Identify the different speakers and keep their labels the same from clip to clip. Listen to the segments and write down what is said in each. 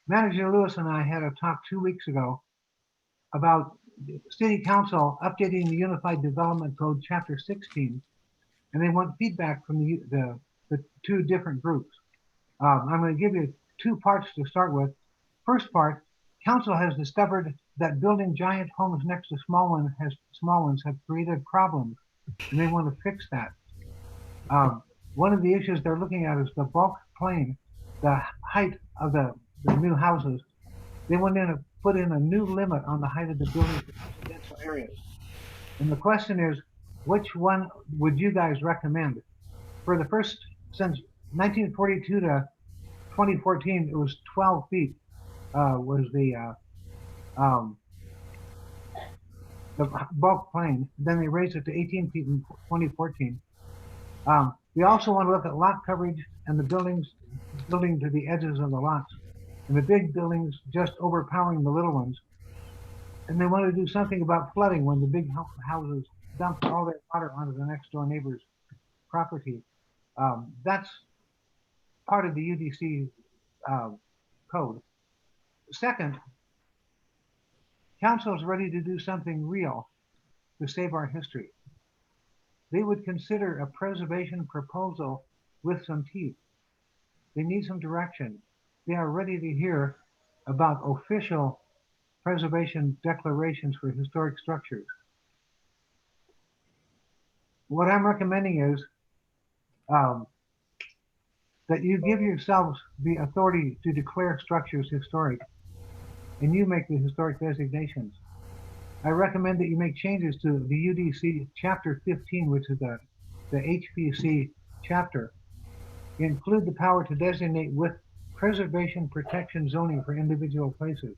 Speaker 1: Manager Lewis and I had a talk 2 weeks ago about City Council updating the Unified Development Code, Chapter 16, and they want feedback from the two different groups. I'm going to give you two parts to start with. First part, Council has discovered that building giant homes next to small ones have created problems, and they want to fix that. One of the issues they're looking at is the bulk plane, the height of the new houses. They want to put in a new limit on the height of the buildings in residential areas. And the question is, which one would you guys recommend? For the first, since 1942 to 2014, it was 12 feet, was um, the bulk plane. Then they raised it to 18 feet in 2014. We also want to look at lot coverage and the building to the edges of the lots, and the big buildings just overpowering the little ones. And they want to do something about flooding when the big houses dump all their water onto the next door neighbor's property. That's part of the UDC code. Second, council is ready to do something real to save our history. They would consider a preservation proposal with some teeth. They need some direction. They are ready to hear about official preservation declarations for historic structures. What I'm recommending is um, that you give yourselves the authority to declare structures historic, and you make the historic designations. I recommend that you make changes to the UDC Chapter 15, which is the HPC chapter. Include the power to designate with preservation protection zoning for individual places.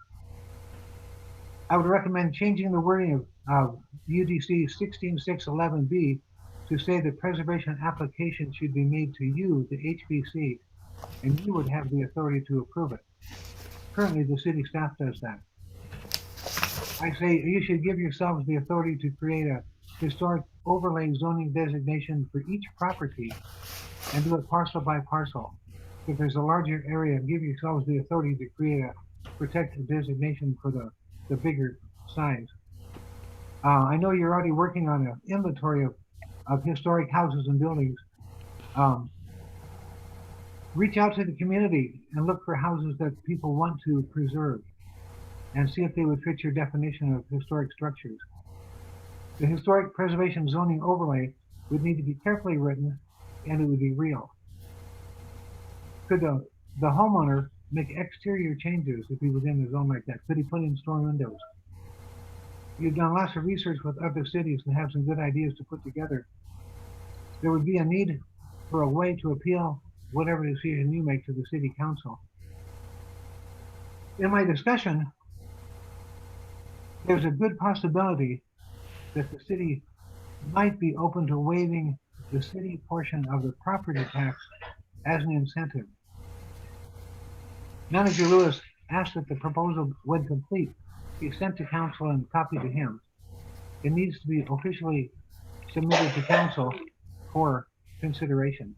Speaker 1: I would recommend changing the wording of UDC 16611B to say that preservation application should be made to you, the HPC, and you would have the authority to approve it. Currently, the city staff does that. I say you should give yourselves the authority to create a historic overlay zoning designation for each property and do it parcel by parcel. If there's a larger area, give yourselves the authority to create a protected designation for the bigger size. I know you're already working on an inventory of historic houses and buildings. Reach out to the community and look for houses that people want to preserve and see if they would fit your definition of historic structures. The historic preservation zoning overlay would need to be carefully written, and it would be real. Could the homeowner make exterior changes if he was in a zone like that? Could he put in storm windows? You've done lots of research with other cities and have some good ideas to put together. There would be a need for a way to appeal whatever decision you make to the city council. In my discussion, there's a good possibility that the city might be open to waiving the city portion of the property tax as an incentive. Manager Lewis asked that the proposal, when complete, be sent to council and copied to him. It needs to be officially submitted to council for consideration.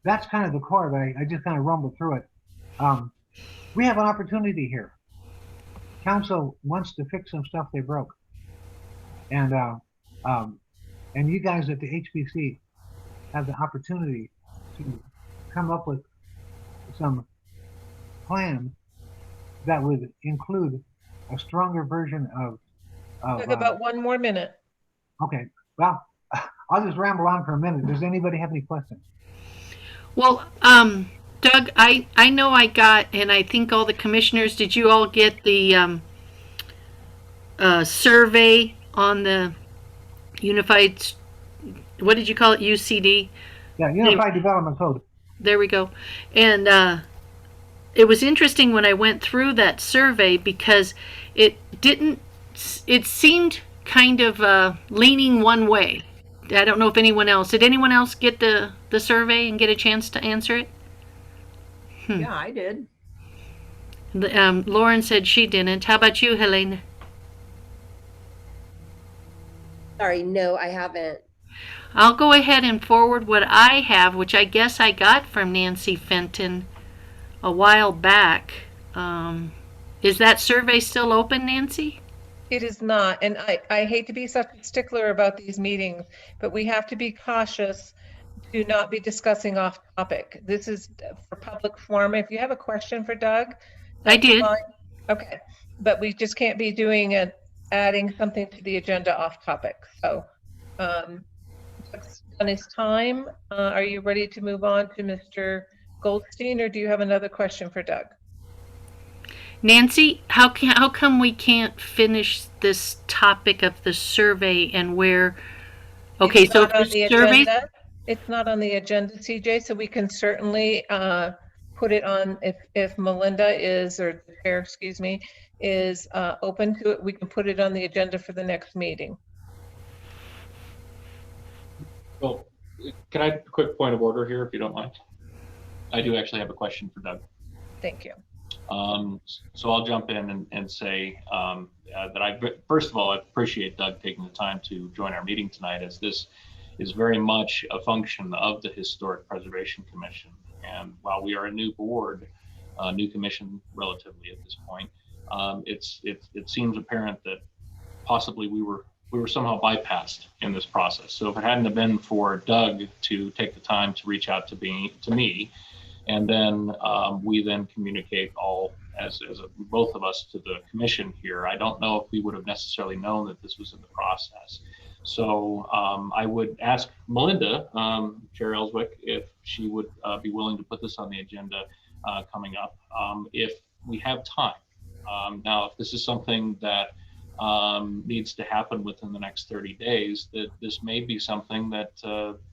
Speaker 1: That's kind of the core, but I just kind of rumbled through it. We have an opportunity here. Council wants to fix some stuff they broke, and you guys at the HPC have the opportunity to come up with some plan that would include a stronger version of
Speaker 2: Talk about 1 more minute.
Speaker 1: Okay, well, I'll just ramble on for a minute. Does anybody have any questions?
Speaker 3: Well, Doug, I know I got, and I think all the commissioners, did you all get the survey on the Unified, what did you call it, UCD?
Speaker 1: Yeah, Unified Development Code.
Speaker 3: There we go. And it was interesting when I went through that survey because it seemed kind of leaning one way. I don't know if anyone else, did anyone else get the survey and get a chance to answer it?
Speaker 2: Yeah, I did.
Speaker 3: Lauren said she didn't. How about you, Helene?
Speaker 4: Sorry, no, I haven't.
Speaker 3: I'll go ahead and forward what I have, which I guess I got from Nancy Fenton a while back. Is that survey still open, Nancy?
Speaker 2: It is not, and I hate to be such a stickler about these meetings, but we have to be cautious to not be discussing off topic. This is for public forum. If you have a question for Doug,
Speaker 3: I
Speaker 2: that's
Speaker 3: did.
Speaker 2: fine. Okay, but we just can't be doing it, adding something to the agenda off topic. So, Doug's done his time. Are you ready to move on to Mr. Goldstein, or do you have another question for Doug?
Speaker 3: Nancy, how come we can't finish this topic of the survey and where? Okay,
Speaker 2: It's
Speaker 3: so
Speaker 2: not
Speaker 3: if
Speaker 2: on the
Speaker 3: the survey,
Speaker 2: agenda. It's not on the agenda, CJ, so we can certainly put it on if Melinda is, or the chair, excuse me, is open to it, we can put it on the agenda for the next meeting.
Speaker 5: Well, can I, a quick point of order here, if you don't mind? I do actually have a question for Doug.
Speaker 2: Thank you.
Speaker 5: So I'll jump in and say that first of all, I appreciate Doug taking the time to join our meeting tonight, as this is very much a function of the Historic Preservation Commission. And while we are a new board, new commission relatively at this point, it seems apparent that possibly we were somehow bypassed in this process. So if it hadn't have been for Doug to take the time to reach out to me, and then we then communicate all as both of us to the commission here, I don't know if we would have necessarily known that this was in the process. So I would ask Melinda, Chair Ellswick, if she would be willing to put this on the agenda coming up, if we have time. Now, if this is something that needs to happen within the next 30 days, that this may be something that,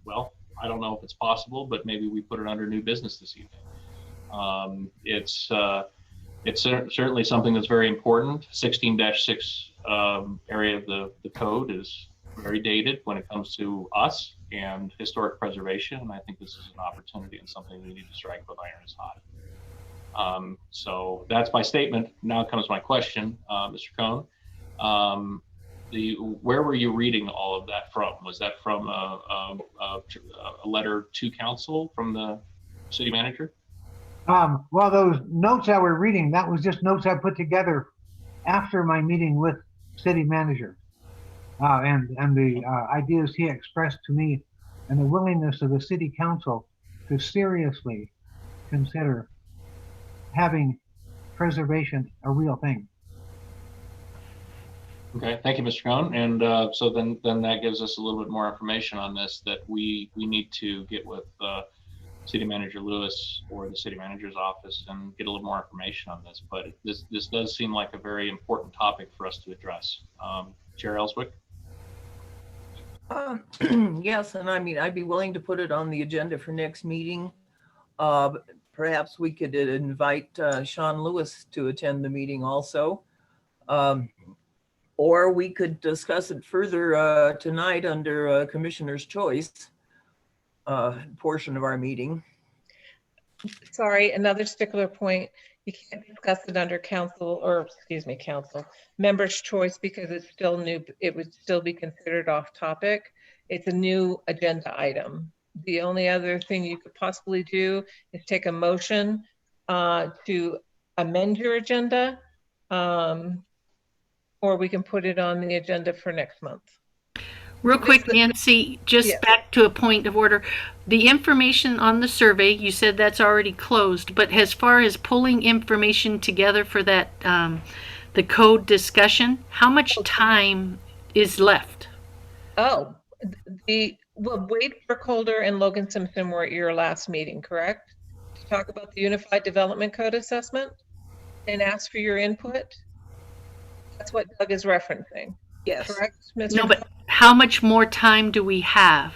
Speaker 5: well, I don't know if it's possible, but maybe we put it under new business this evening. It's certainly something that's very important. 16-6 area of the code is very dated when it comes to us and historic preservation. And I think this is an opportunity and something we need to strike with iron is hot. So that's my statement. Now comes my question, Mr. Cohn. Where were you reading all of that from? Was that from a letter to council from the city manager?
Speaker 1: Well, those notes I were reading, that was just notes I put together after my meeting with city manager, and the ideas he expressed to me, and the willingness of the city council to seriously consider having preservation a real thing.
Speaker 5: Okay, thank you, Mr. Cohn. And so then that gives us a little bit more information on this, that we need to get with City Manager Lewis or the city manager's office and get a little more information on this. But this does seem like a very important topic for us to address. Chair Ellswick?
Speaker 6: Yes, and I mean, I'd be willing to put it on the agenda for next meeting. Perhaps we could invite Sean Lewis to attend the meeting also. Or we could discuss it further tonight under Commissioner's Choice portion of our meeting.
Speaker 2: Sorry, another stickler point. You can't discuss it under council members' choice because it's still new. It would still be considered off topic. It's a new agenda item. The only other thing you could possibly do is take a motion to amend your agenda, or we can put it on the agenda for next month.
Speaker 3: real quick, Nancy, just
Speaker 2: Yes.
Speaker 3: back to a point of order. The information on the survey, you said that's already closed, but as far as pulling information together for that, the code discussion, how much time is left?
Speaker 2: Oh, Wade Burkholder and Logan Simpson were at your last meeting, correct? To talk about the Unified Development Code assessment and ask for your input? That's what Doug is referencing.
Speaker 6: Yes.
Speaker 2: Correct, Mr.
Speaker 3: No, but how much more time do we have?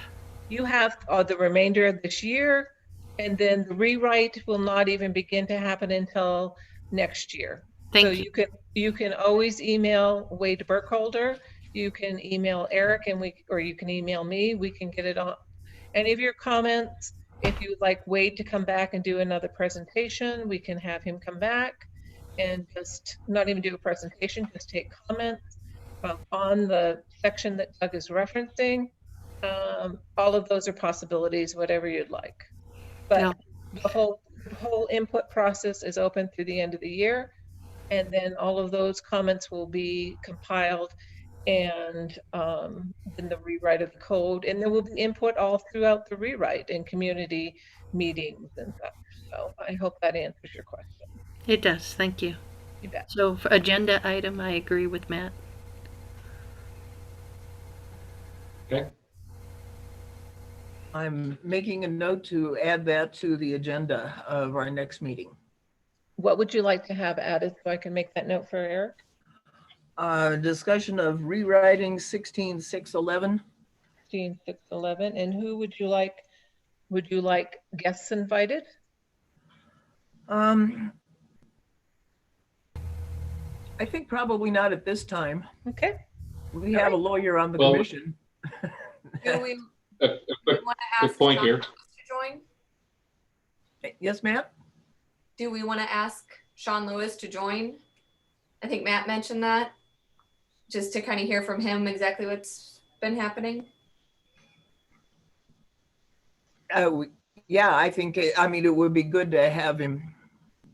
Speaker 2: You have the remainder of this year, and then the rewrite will not even begin to happen until next year.
Speaker 3: Thank you.
Speaker 2: You can always email Wade Burkholder. You can email Eric, or you can email me. We can get it on. Any of your comments, if you would like Wade to come back and do another presentation, we can have him come back and just not even do a presentation, just take comments on the section that Doug is referencing. All of those are possibilities, whatever you'd like. But
Speaker 3: No.
Speaker 2: the whole the whole input process is open through the end of the year. And then all of those comments will be compiled and then the rewrite of the code. And there will be input all throughout the rewrite and community meetings and such. So I hope that answers your question.
Speaker 3: It does, thank you.
Speaker 2: You bet.
Speaker 3: So for agenda item, I agree with Matt.
Speaker 5: Okay.
Speaker 6: I'm making a note to add that to the agenda of our next meeting.
Speaker 2: What would you like to have added so I can make that note for Eric?
Speaker 6: Discussion of rewriting 16.6.11.
Speaker 2: 16.6.11. And who would you like? Would you like guests invited?
Speaker 6: I think probably not at this time.
Speaker 2: Okay.
Speaker 6: We have a lawyer on the
Speaker 5: Well,
Speaker 6: commission.
Speaker 7: Do we
Speaker 5: A
Speaker 7: want to ask
Speaker 5: point
Speaker 7: Sean
Speaker 5: here.
Speaker 7: Lewis to join?
Speaker 6: Yes, Matt?
Speaker 7: Do we want to ask Sean Lewis to join? I think Matt mentioned that, just to kind of hear from him exactly what's been happening.
Speaker 6: Yeah, I think, I mean, it would be good to have him,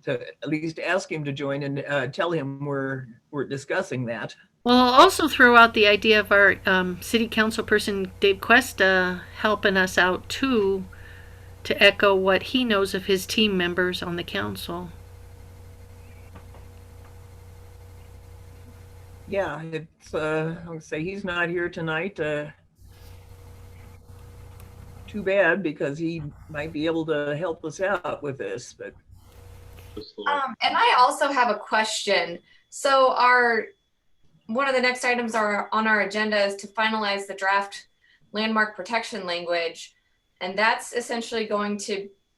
Speaker 6: to at least ask him to join and tell him we're discussing that.
Speaker 3: Well, I'll also throw out the idea of our city council person, Dave Cuesta, helping us out too, to echo what he knows of his team members on the council.
Speaker 6: Yeah, it's, I'll say he's not here tonight. Too bad, because he might be able to help us out with this, but.
Speaker 7: And I also have a question. So one of the next items on our agenda is to finalize the draft landmark protection language. And that's essentially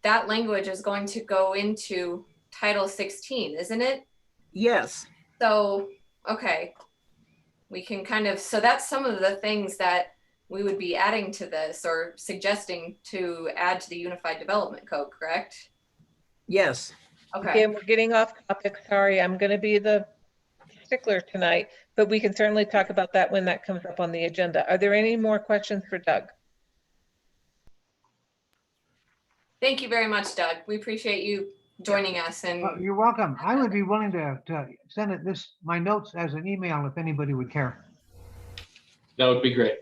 Speaker 7: that language is going to go into Title 16, isn't it?
Speaker 6: Yes.
Speaker 7: So, okay, we can so that's some of the things that we would be adding to this or suggesting to add to the Unified Development Code, correct?
Speaker 6: Yes.
Speaker 7: Okay.
Speaker 2: Again, we're getting off topic. Sorry, I'm going to be the stickler tonight, but we can certainly talk about that when that comes up on the agenda. Are there any more questions for Doug?
Speaker 7: Thank you very much, Doug. We appreciate you joining us. And
Speaker 1: You're welcome. I would be willing to send my notes as an email if anybody would care.
Speaker 5: That would be great.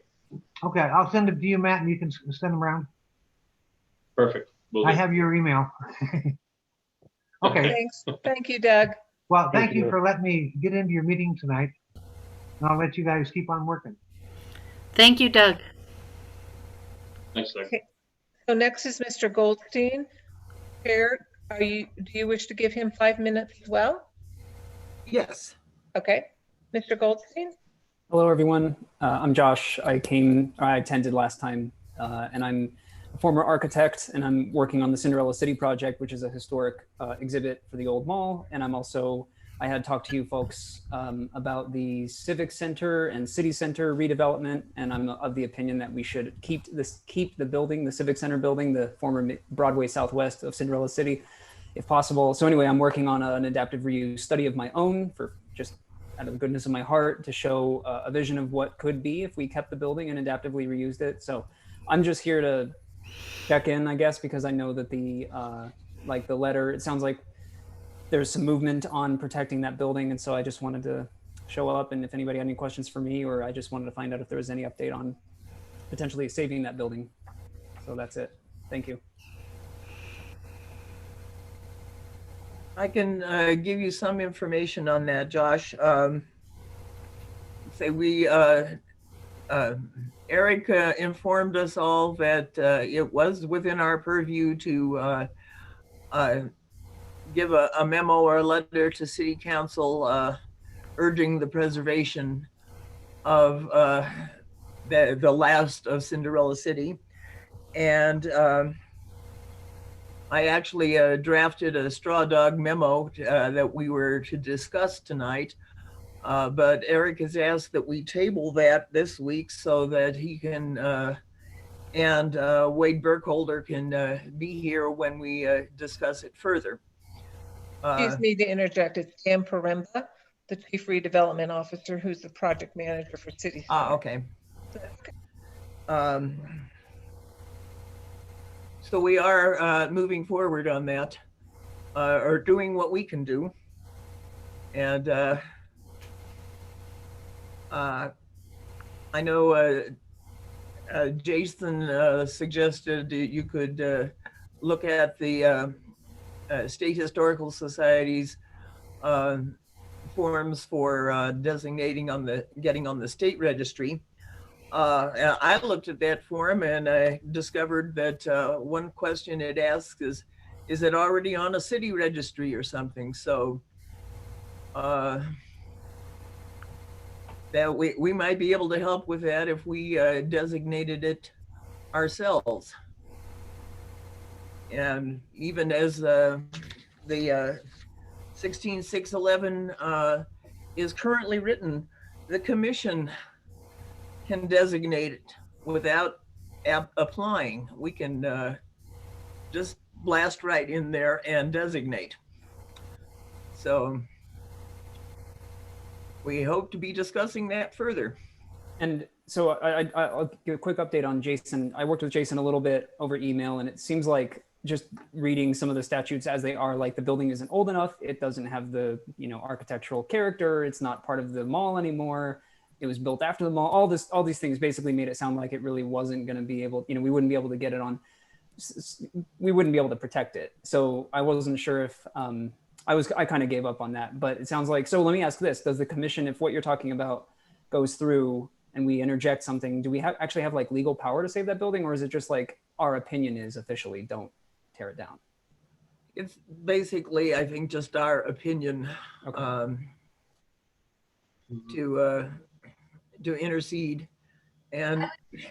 Speaker 1: Okay, I'll send it to you, Matt, and you can send them around.
Speaker 5: Perfect. Will
Speaker 1: I
Speaker 5: do.
Speaker 1: have your email. Okay.
Speaker 2: Thanks. Thank you, Doug.
Speaker 1: Well, thank you for letting me get into your meeting tonight. And I'll let you guys keep on working.
Speaker 3: Thank you, Doug.
Speaker 5: Thanks, Doug.
Speaker 2: Okay. So next is Mr. Goldstein. Chair, do you wish to give him 5 minutes as well?
Speaker 6: Yes.
Speaker 2: Okay. Mr. Goldstein?
Speaker 8: Hello, everyone. I'm Josh. I attended last time, and I'm a former architect, and I'm working on the Cinderella City project, which is a historic exhibit for the old mall. And I had talked to you folks about the Civic Center and City Center redevelopment, and I'm of the opinion that we should keep the building, the Civic Center building, the former Broadway Southwest of Cinderella City, if possible. So anyway, I'm working on an adaptive reuse study of my own for just out of the goodness of my heart to show a vision of what could be if we kept the building and adaptively reused it. So I'm just here to check in, I guess, because I know that the letter, it sounds like there's some movement on protecting that building. And so I just wanted to show up, and if anybody had any questions for me, or I just wanted to find out if there was any update on potentially saving that building. So that's it. Thank you.
Speaker 6: I can give you some information on that, Josh. Eric informed us all that it was within our purview to give a memo or a letter to City Council urging the preservation of the last of Cinderella City. And I actually drafted a straw dog memo that we were to discuss tonight. But Eric has asked that we table that this week so that he can and Wade Burkholder can be here when we discuss it further.
Speaker 2: Excuse me to interject. It's Dan Poremba, the Chief Redevelopment Officer, who's the project manager for City Center.
Speaker 6: Okay. So we are moving forward on that. are doing what we can do. And I know Jason suggested you could look at the State Historical Society's forms for designating getting on the state registry. And I looked at that form and I discovered that one question it asks is it already on a city registry or something? So that we might be able to help with that if we designated it ourselves. And even as the 16611 is currently written, the commission can designate it without applying. We can just blast right in there and designate. So we hope to be discussing that further.
Speaker 8: And so I'll give a quick update on Jason. I worked with Jason a little bit over email, and it seems like just reading some of the statutes as they are, like the building isn't old enough. It doesn't have the, architectural character. It's not part of the mall anymore. It was built after the mall. All these things basically made it sound like it really wasn't going to be able, we wouldn't be able to get it on, we wouldn't be able to protect it. So I wasn't sure if, I kind of gave up on that, but it sounds like, so let me ask this, does the commission, if what you're talking about goes through and we interject something, do we actually have like legal power to save that building? Or is it just like our opinion is officially don't tear it down?
Speaker 6: It's basically, I think, just our opinion.
Speaker 8: Okay.
Speaker 6: To intercede, and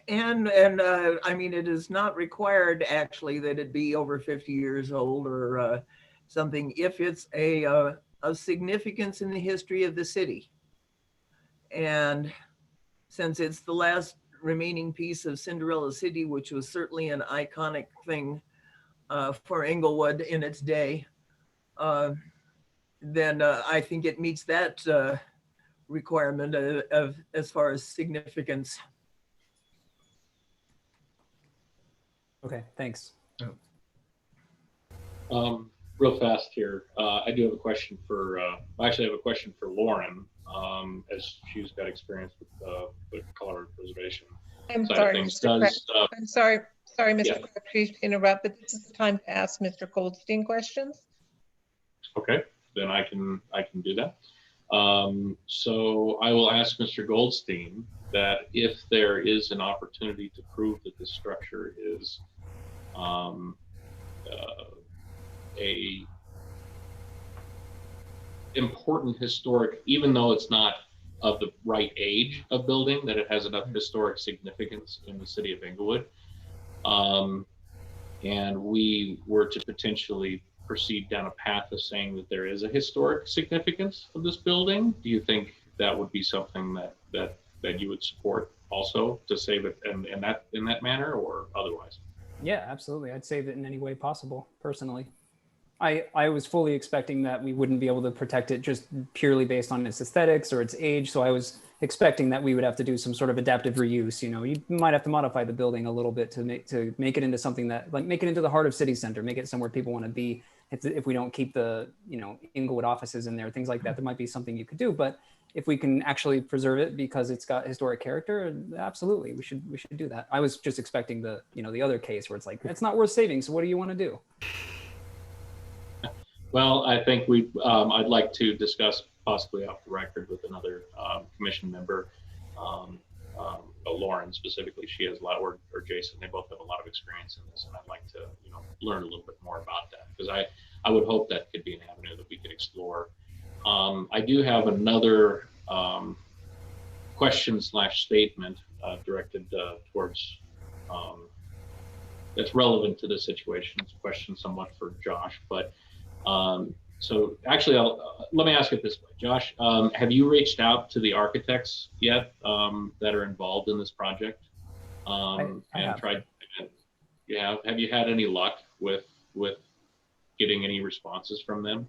Speaker 6: I mean, it is not required actually that it be over 50 years old or something if it's of significance in the history of the city. And since it's the last remaining piece of Cinderella City, which was certainly an iconic thing for Englewood in its day, then I think it meets that requirement of as far as significance.
Speaker 8: Okay, thanks.
Speaker 5: Real fast here, I do have a question for, I actually have a question for Lauren, as she's got experience with color preservation.
Speaker 2: I'm
Speaker 5: side
Speaker 2: sorry,
Speaker 5: of things.
Speaker 2: Mr.
Speaker 5: Does,
Speaker 2: I'm sorry, Mr.
Speaker 5: yeah.
Speaker 2: Crabtree, to interrupt, but this is the time to ask Mr. Goldstein questions.
Speaker 5: Okay, then I can do that. So I will ask Mr. Goldstein that if there is an opportunity to prove that this structure is a important historic, even though it's not of the right age of building, that it has enough historic significance in the city of Englewood, and we were to potentially proceed down a path of saying that there is a historic significance of this building, do you think that would be something that you would support also, to save it in that manner or otherwise?
Speaker 8: Yeah, absolutely. I'd save it in any way possible, personally. I was fully expecting that we wouldn't be able to protect it just purely based on its aesthetics or its age. So I was expecting that we would have to do some sort of adaptive reuse. You might have to modify the building a little bit to make it into something that, like, make it into the heart of city center, make it somewhere people want to be. If we don't keep the, Englewood offices in there, things like that, there might be something you could do. But if we can actually preserve it because it's got historic character, absolutely, we should do that. I was just expecting the other case where it's like, it's not worth saving, so what do you want to do?
Speaker 5: Well, I think I'd like to discuss possibly off the record with another commission member, Lauren specifically. She has a lot, or Jason, they both have a lot of experience in this, and I'd like to learn a little bit more about that, because I would hope that could be an avenue that we could explore. I do have another question/statement directed towards that's relevant to this situation. It's a question somewhat for Josh, but so actually let me ask it this way, Josh. Have you reached out to the architects yet that are involved in this project?
Speaker 8: I have.
Speaker 5: Tried? Yeah. Have you had any luck with getting any responses from them?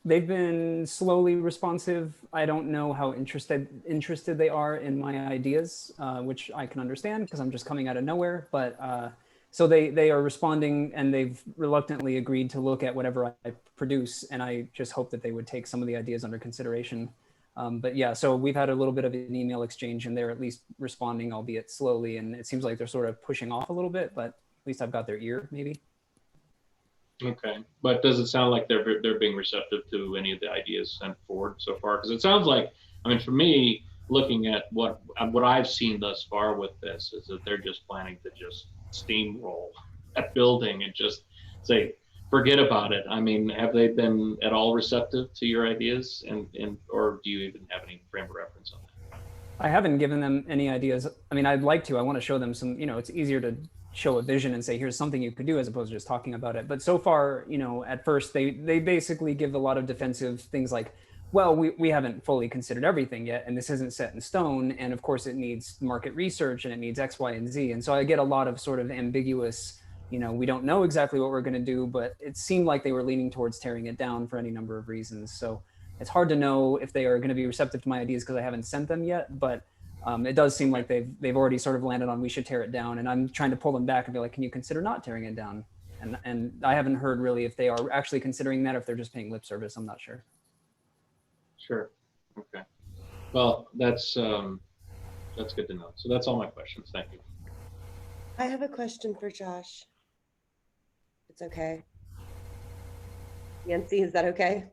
Speaker 8: They've been slowly responsive. I don't know how interested they are in my ideas, which I can understand because I'm just coming out of nowhere. But So they are responding, and they've reluctantly agreed to look at whatever I produce. And I just hope that they would take some of the ideas under consideration. But yeah, so we've had a little bit of an email exchange, and they're at least responding, albeit slowly. And it seems like they're sort of pushing off a little bit, but at least I've got their ear, maybe.
Speaker 5: Okay, but does it sound like they're being receptive to any of the ideas sent forward so far? Because it sounds like, I mean, for me, looking at what I've seen thus far with this, is that they're just planning to just steamroll that building and just say, forget about it. I mean, have they been at all receptive to your ideas, and or do you even have any frame of reference on that?
Speaker 8: I haven't given them any ideas. I mean, I'd like to. I want to show them some, it's easier to show a vision and say, here's something you could do, as opposed to just talking about it. But so far, at first they basically give a lot of defensive things like, well, we haven't fully considered everything yet, and this isn't set in stone, and of course it needs market research, and it needs X, Y, and Z. And so I get a lot of sort of ambiguous, we don't know exactly what we're going to do, but it seemed like they were leaning towards tearing it down for any number of reasons. So it's hard to know if they are going to be receptive to my ideas because I haven't sent them yet, but it does seem like they've already sort of landed on we should tear it down, and I'm trying to pull them back and be like, can you consider not tearing it down? And I haven't heard really if they are actually considering that, or if they're just paying lip service. I'm not sure.
Speaker 5: Sure. Okay. Well, that's good to know. So that's all my questions. Thank you.
Speaker 4: I have a question for Josh. It's okay. Nancy, is that okay?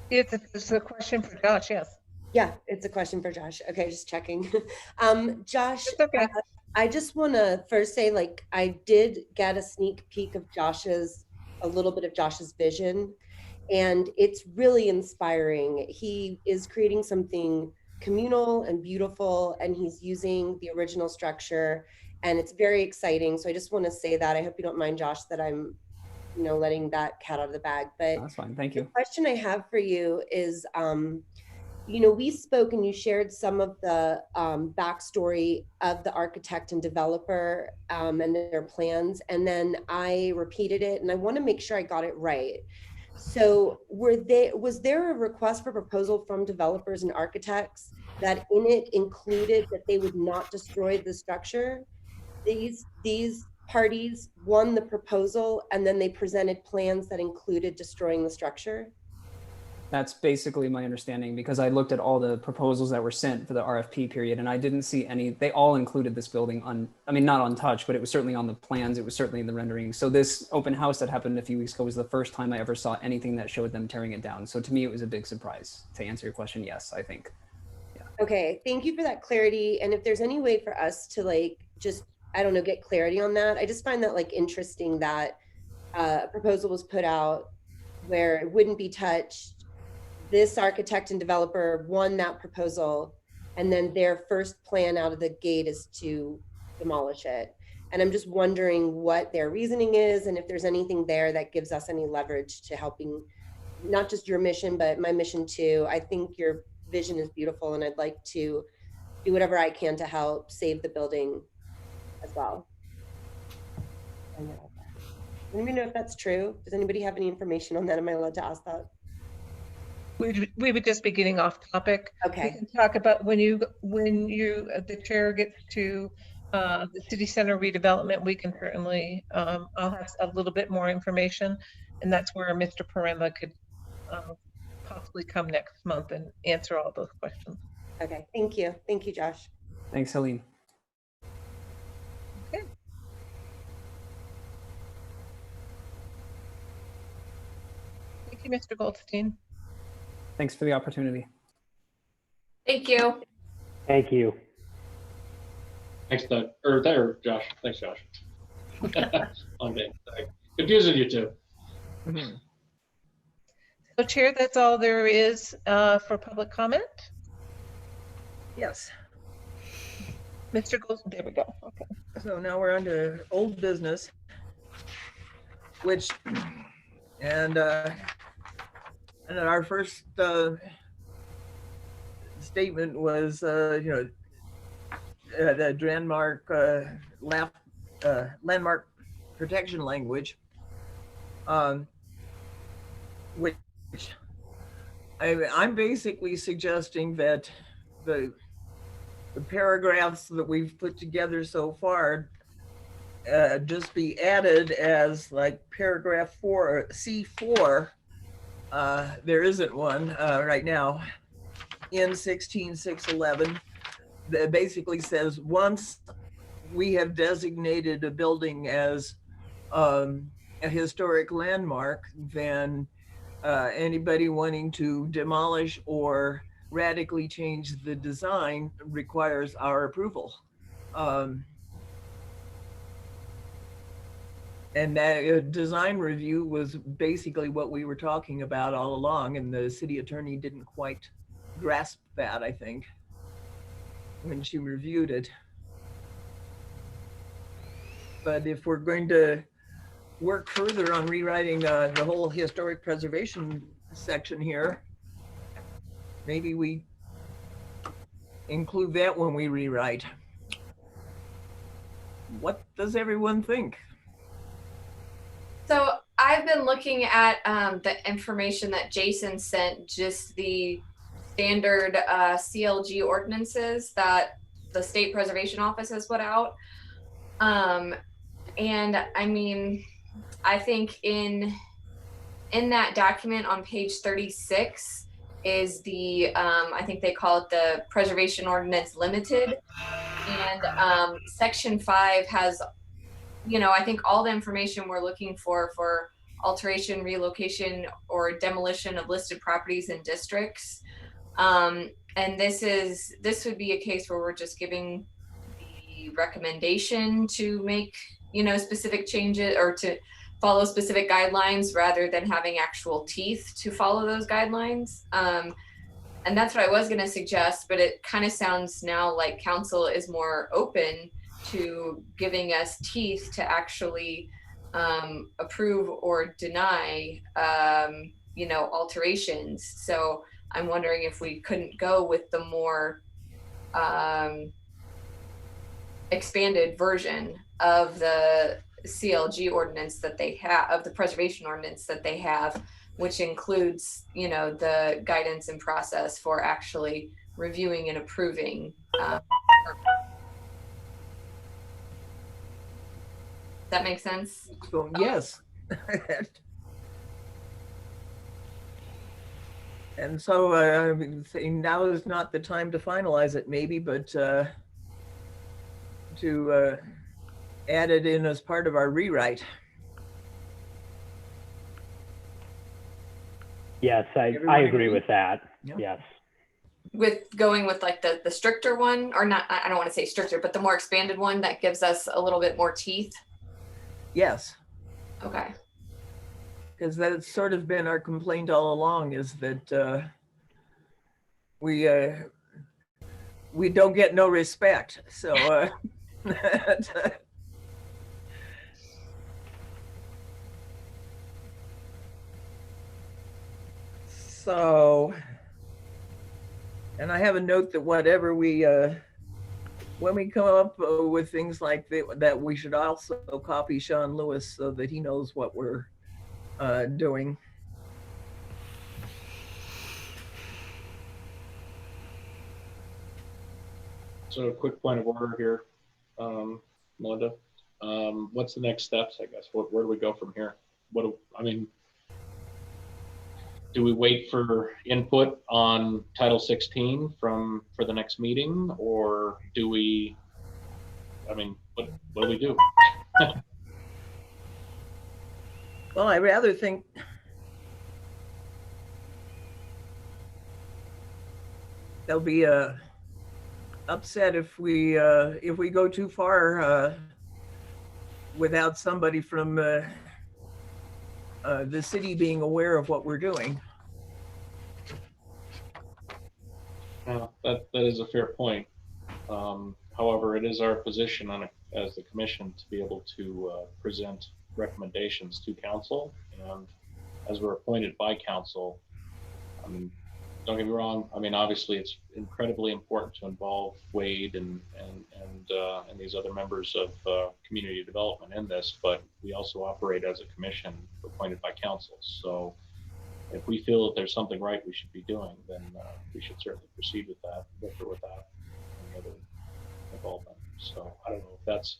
Speaker 2: It's a question for Josh, yes.
Speaker 4: Yeah, it's a question for Josh. Okay, just checking. Josh,
Speaker 2: It's okay.
Speaker 4: I just want to first say, like, I did get a sneak peek of a little bit of Josh's vision, and it's really inspiring. He is creating something communal and beautiful, and he's using the original structure, and it's very exciting. So I just want to say that. I hope you don't mind, Josh, that I'm, letting that cat out of the bag. But
Speaker 8: that's fine. Thank you.
Speaker 4: The question I have for you is, we spoke and you shared some of the backstory of the architect and developer and their plans. And then I repeated it, and I want to make sure I got it right. So was there a request for proposal from developers and architects that in it included that they would not destroy the structure? These parties won the proposal, and then they presented plans that included destroying the structure?
Speaker 8: That's basically my understanding, because I looked at all the proposals that were sent for the RFP period, and I didn't see any. They all included this building not untouched, but it was certainly on the plans. It was certainly in the rendering. So this open house that happened a few weeks ago was the first time I ever saw anything that showed them tearing it down. So to me, it was a big surprise. To answer your question, yes, I think. Yeah.
Speaker 4: Okay, thank you for that clarity. And if there's any way for us to just, I don't know, get clarity on that. I just find that interesting that a proposal was put out where it wouldn't be touched. This architect and developer won that proposal, and then their first plan out of the gate is to demolish it. And I'm just wondering what their reasoning is, and if there's anything there that gives us any leverage to helping not just your mission, but my mission too. I think your vision is beautiful, and I'd like to do whatever I can to help save the building as well. Let me know if that's true. Does anybody have any information on that? Am I allowed to ask that?
Speaker 2: We would just be getting off topic.
Speaker 4: Okay.
Speaker 2: We can talk about when the chair gets to the city center redevelopment. We can certainly I'll have a little bit more information, and that's where Mr. Parema could possibly come next month and answer all those questions.
Speaker 4: Okay, thank you. Thank you, Josh.
Speaker 8: Thanks, Helene.
Speaker 2: Okay. Thank you, Mr. Goldstein.
Speaker 8: Thanks for the opportunity.
Speaker 7: Thank you.
Speaker 9: Thank you.
Speaker 5: Thanks, Doug. Or Josh. Thanks, Josh. Long day. Confusing you two.
Speaker 6: Mhm.
Speaker 2: So, Chair, that's all there is for public comment.
Speaker 6: Yes.
Speaker 2: Mr. Goldstein, there we go. Okay.
Speaker 6: So now we're on to old business, which, and our first statement was, the landmark protection language, which I'm basically suggesting that the paragraphs that we've put together so far just be added as like paragraph 4, C4. There isn't one right now in 16611 that basically says once we have designated a building as a historic landmark, then anybody wanting to demolish or radically change the design requires our approval. And that design review was basically what we were talking about all along, and the city attorney didn't quite grasp that, I think, when she reviewed it. But if we're going to work further on rewriting the whole historic preservation section here, maybe we include that when we rewrite. What does everyone think?
Speaker 7: So I've been looking at the information that Jason sent, just the standard CLG ordinances that the State Preservation Office has put out. And I mean, I think in that document on page 36 is the, I think they call it the Preservation Ordinance Limited. And section 5 has, I think all the information we're looking for alteration, relocation, or demolition of listed properties and districts. And this would be a case where we're just giving the recommendation to make, specific changes or to follow specific guidelines rather than having actual teeth to follow those guidelines. And that's what I was going to suggest, but it kind of sounds now like council is more open to giving us teeth to actually approve or deny, alterations. So I'm wondering if we couldn't go with the more expanded version of the CLG ordinance that they have, of the preservation ordinance that they have, which includes, the guidance and process for actually reviewing and approving. That makes sense?
Speaker 6: So, yes. And so I'm saying now is not the time to finalize it maybe, but to add it in as part of our rewrite.
Speaker 9: Yes, I agree with that.
Speaker 6: Yeah.
Speaker 9: Yes.
Speaker 7: With going with like the stricter one, or not, I don't want to say stricter, but the more expanded one that gives us a little bit more teeth.
Speaker 6: Yes.
Speaker 7: Okay.
Speaker 6: Because that's sort of been our complaint all along, is that we don't get no respect. So so, and I have a note that whatever we when we come up with things like that, we should also copy Sean Lewis so that he knows what we're doing.
Speaker 5: So a quick point of order here, Melinda. What's the next steps, I guess? Where do we go from here? Do we wait for input on Title 16 for the next meeting, or do we, what do we do?
Speaker 6: Well, I rather think they'll be upset if we go too far without somebody from the city being aware of what we're doing.
Speaker 5: That is a fair point. However, it is our position as the commission to be able to present recommendations to council, and as we're appointed by council, don't get me wrong. Obviously, it's incredibly important to involve Wade and these other members of community development in this, but we also operate as a commission appointed by council. So, if we feel that there's something right we should be doing, then we should certainly proceed with that, with or without any other involvement. So, I don't know if that's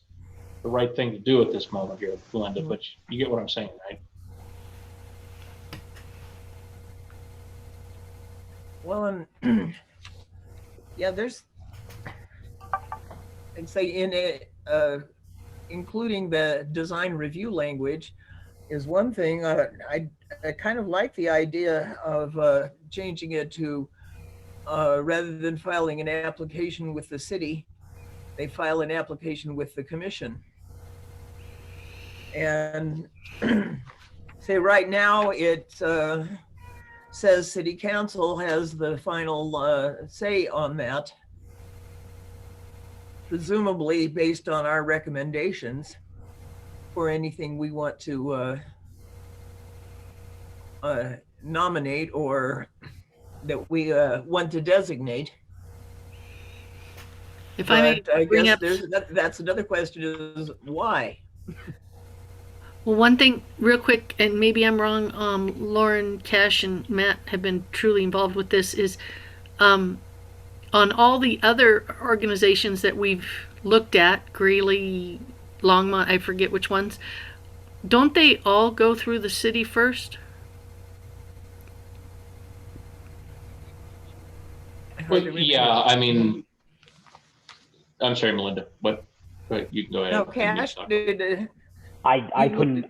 Speaker 5: the right thing to do at this moment here, Belinda, but you get what I'm saying, right?
Speaker 6: Well, and yeah, there's, I'd say in a, including the design review language is one thing. I kind of like the idea of changing it to rather than filing an application with the city, they file an application with the commission. And say right now it says city council has the final say on that, presumably based on our recommendations for anything we want to nominate or that we want to designate.
Speaker 3: If I may bring
Speaker 6: guess
Speaker 3: up,
Speaker 6: that's another question is why?
Speaker 3: well, one thing real quick, and maybe I'm wrong, Lauren, Cash, and Matt have been truly involved with this, is on all the other organizations that we've looked at, Greeley, Longmont, I forget which ones, don't they all go through the city first?
Speaker 5: Well, yeah, I mean, I'm sorry, Melinda, what, you can go ahead.
Speaker 6: No, Cash,
Speaker 9: I couldn't,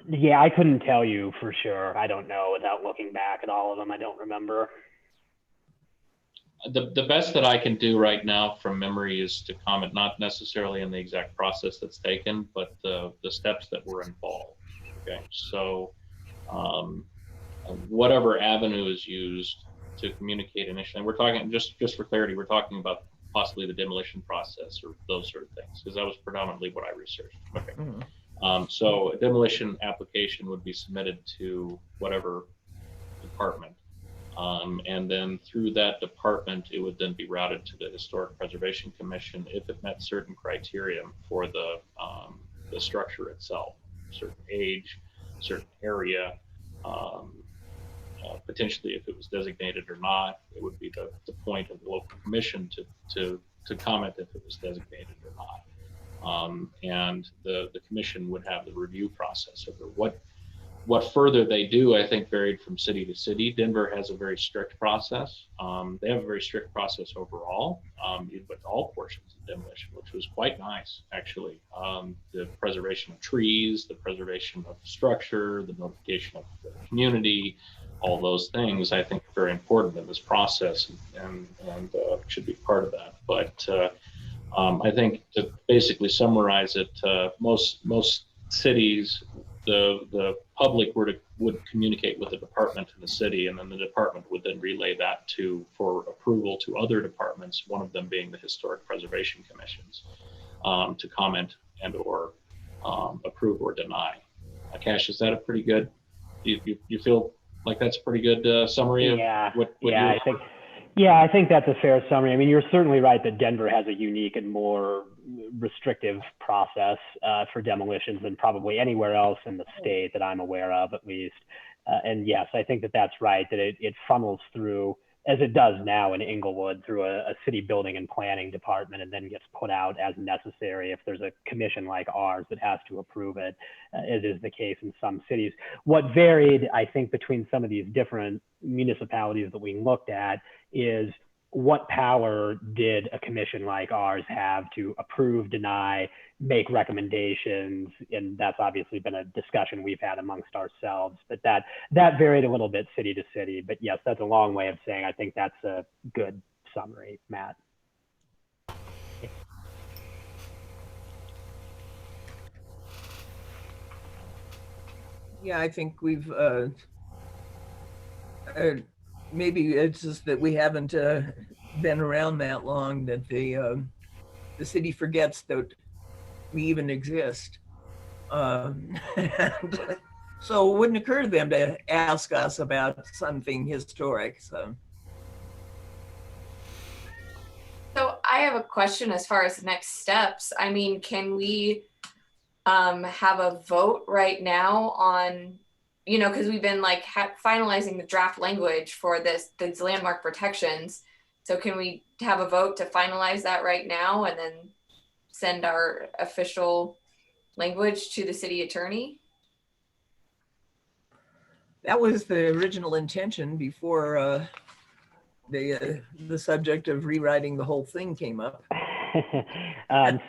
Speaker 9: yeah, I couldn't tell you for sure. I don't know without looking back at all of them. I don't remember.
Speaker 5: The best that I can do right now from memory is to comment not necessarily on the exact process that's taken, but the steps that were involved. Okay, so whatever avenue is used to communicate initially, and we're talking just for clarity, we're talking about possibly the demolition process or those sort of things, because that was predominantly what I researched. Okay.
Speaker 6: Mm-hmm.
Speaker 5: So a demolition application would be submitted to whatever department. And then through that department, it would then be routed to the Historic Preservation Commission if it met certain criteria for the structure itself, certain age, certain area, potentially if it was designated or not. It would be the point of the local commission to comment if it was designated or not. And the commission would have the review process over what further they do. I think varied from city to city. Denver has a very strict process. They have a very strict process overall, but all portions of demolition, which was quite nice, actually. The preservation of trees, the preservation of structure, the notification of the community, all those things, I think, are very important in this process and should be part of that. But I think to basically summarize it, most cities, the public would communicate with the department in the city, and then the department would then relay that for approval to other departments, one of them being the Historic Preservation Commissions, to comment and or approve or deny. Cash, is that a pretty good, you feel like that's a pretty good summary of what
Speaker 9: I think that's a fair summary. I mean, you're certainly right that Denver has a unique and more restrictive process for demolitions than probably anywhere else in the state that I'm aware of, at least. And yes, I think that that's right, that it funnels through, as it does now in Inglewood, through a city building and planning department, and then gets put out as necessary if there's a commission like ours that has to approve it, as is the case in some cities. What varied, I think, between some of these different municipalities that we looked at is what power did a commission like ours have to approve, deny, make recommendations? And that's obviously been a discussion we've had amongst ourselves, but that varied a little bit city to city. But yes, that's a long way of saying I think that's a good summary, Matt.
Speaker 6: Yeah, I think we've maybe it's just that we haven't been around that long, that the city forgets that we even exist. And so it wouldn't occur to them to ask us about something historic. So
Speaker 7: I have a question as far as next steps. I mean, can we have a vote right now on, because we've been like finalizing the draft language for these landmark protections. So can we have a vote to finalize that right now and then send our official language to the city attorney?
Speaker 6: That was the original intention before the subject of rewriting the whole thing came up.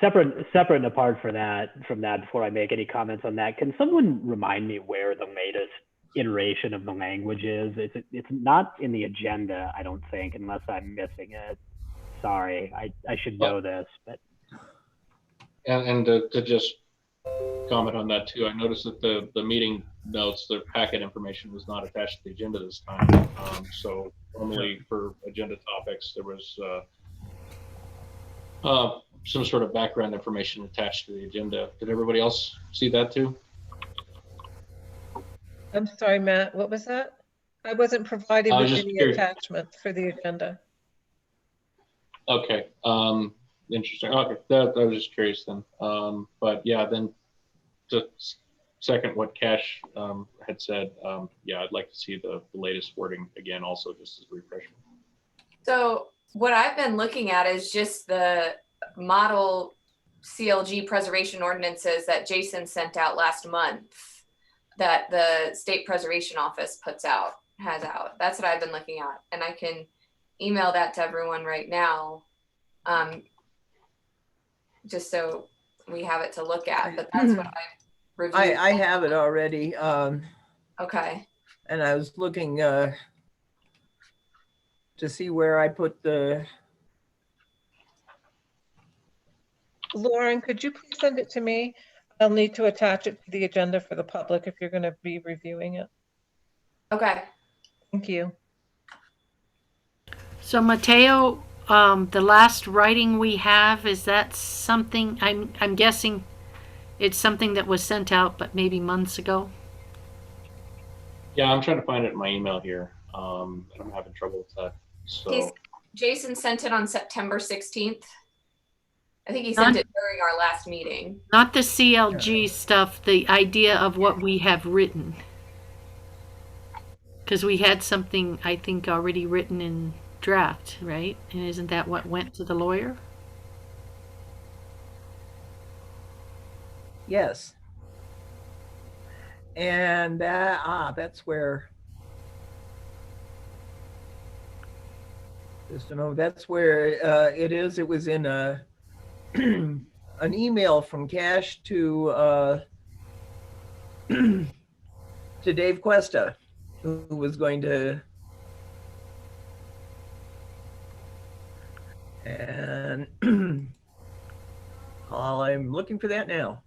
Speaker 9: Separate and apart from that, before I make any comments on that, can someone remind me where the latest iteration of the language is? It's not in the agenda, I don't think, unless I'm missing it. Sorry, I should know this, but.
Speaker 5: And to just comment on that too, I noticed that the meeting notes, the packet information was not attached to the agenda this time. So normally for agenda topics, there was some sort of background information attached to the agenda. Did everybody else see that too?
Speaker 2: I'm sorry, Matt, what was that? I wasn't provided
Speaker 5: I
Speaker 2: with
Speaker 5: was just
Speaker 2: any
Speaker 5: curious.
Speaker 2: attachments for the agenda.
Speaker 5: Okay, interesting. Okay, that I was just curious then. But yeah, then to second what Cash had said, yeah, I'd like to see the latest wording again, also just as a refresher.
Speaker 7: So what I've been looking at is just the model CLG preservation ordinances that Jason sent out last month that the State Preservation Office has out. That's what I've been looking at. And I can email that to everyone right now, just so we have it to look at. But that's what I've reviewed.
Speaker 6: I have it already.
Speaker 7: Okay.
Speaker 6: And I was looking to see where I put the.
Speaker 2: Lauren, could you please send it to me? I'll need to attach it to the agenda for the public if you're going to be reviewing it.
Speaker 7: Okay.
Speaker 2: Thank you.
Speaker 3: So Mateo, the last writing we have, is that something, I'm guessing it's something that was sent out, but maybe months ago?
Speaker 5: Yeah, I'm trying to find it in my email here. And I'm having trouble with that. So
Speaker 7: Jason sent it on September 16th. I think he sent it during our last meeting.
Speaker 3: Not the CLG stuff, the idea of what we have written. Because we had something, I think, already written in draft, right? And isn't that what went to the lawyer?
Speaker 6: Yes. And that's where. Just to know, that's where it is. It was in a an email from Cash to Dave Cuesta, who was going to. And I'm looking for that now.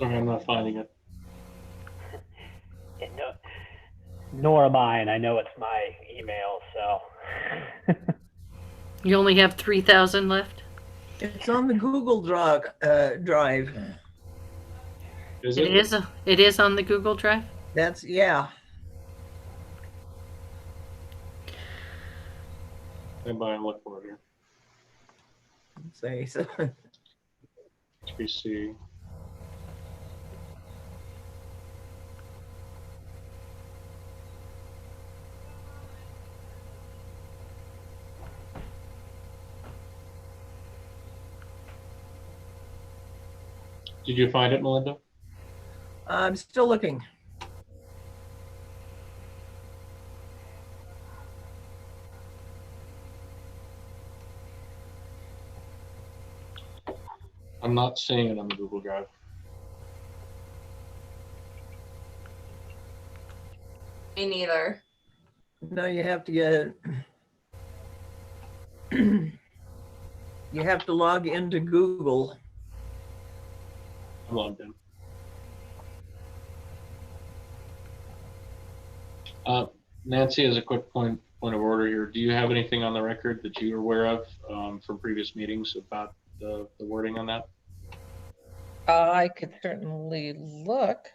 Speaker 5: sorry, I'm not finding it.
Speaker 9: No, nor am I, and I know it's my email, so.
Speaker 3: You only have 3,000 left?
Speaker 6: It's on the Google Drive.
Speaker 5: Is it?
Speaker 3: It is on the Google Drive?
Speaker 6: That's, yeah.
Speaker 5: Anybody look for it here?
Speaker 6: Say so.
Speaker 5: HPC. Did you find it, Melinda?
Speaker 6: I'm still looking.
Speaker 5: I'm not seeing it on the Google Drive.
Speaker 7: Me neither.
Speaker 6: No, you have to get. You have to log into Google.
Speaker 5: I'm logged in. Nancy, as a quick point point of order here. Do you have anything on the record that you're aware of from previous meetings about the wording on that?
Speaker 2: I could certainly look.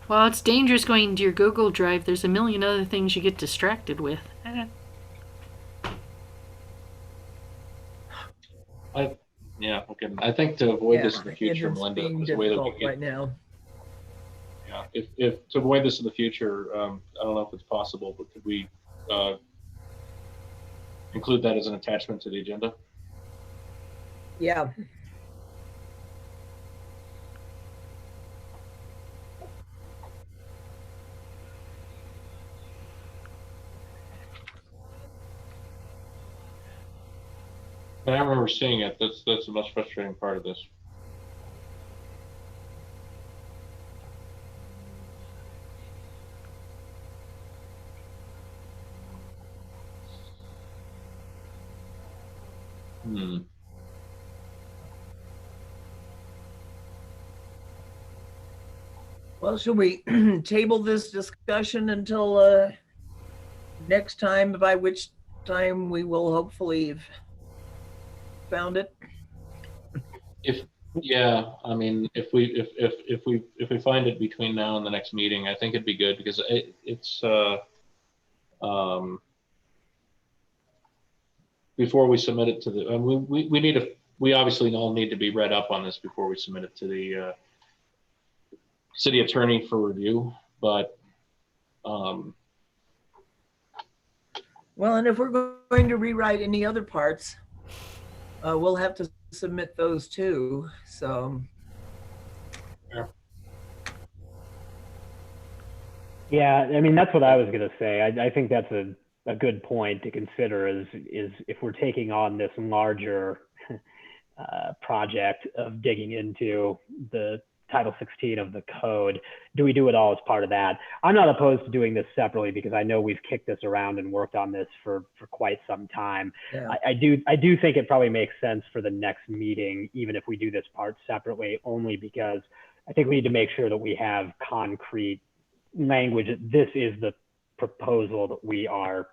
Speaker 3: Well, it's dangerous going into your Google Drive. There's a million other things you get distracted with.
Speaker 5: Yeah, okay. I think to avoid this in the
Speaker 6: and
Speaker 5: future,
Speaker 6: it's
Speaker 5: Melinda,
Speaker 6: being
Speaker 5: is a way that we
Speaker 6: difficult
Speaker 5: get,
Speaker 6: right now.
Speaker 5: yeah, if to avoid this in the future, I don't know if it's possible, but could we include that as an attachment to the agenda?
Speaker 6: Yeah.
Speaker 5: And I remember seeing it. That's the most frustrating part of this. Hmm.
Speaker 6: Well, should we table this discussion until next time, by which time we will hopefully have found it?
Speaker 5: Yeah, I mean, if we find it between now and the next meeting, I think it'd be good because it's before we submit it to the, we obviously all need to be read up on this before we submit it to the city attorney for review, but
Speaker 6: Well, and if we're going to rewrite any other parts, we'll have to submit those too. So
Speaker 9: Yeah, I mean, that's what I was going to say. I think that's a good point to consider is if we're taking on this larger project of digging into the Title 16 of the code, do we do it all as part of that? I'm not opposed to doing this separately because I know we've kicked this around and worked on this for quite some time.
Speaker 6: yeah.
Speaker 9: I do think it probably makes sense for the next meeting, even if we do this part separately, only because I think we need to make sure that we have concrete language. This is the proposal that we are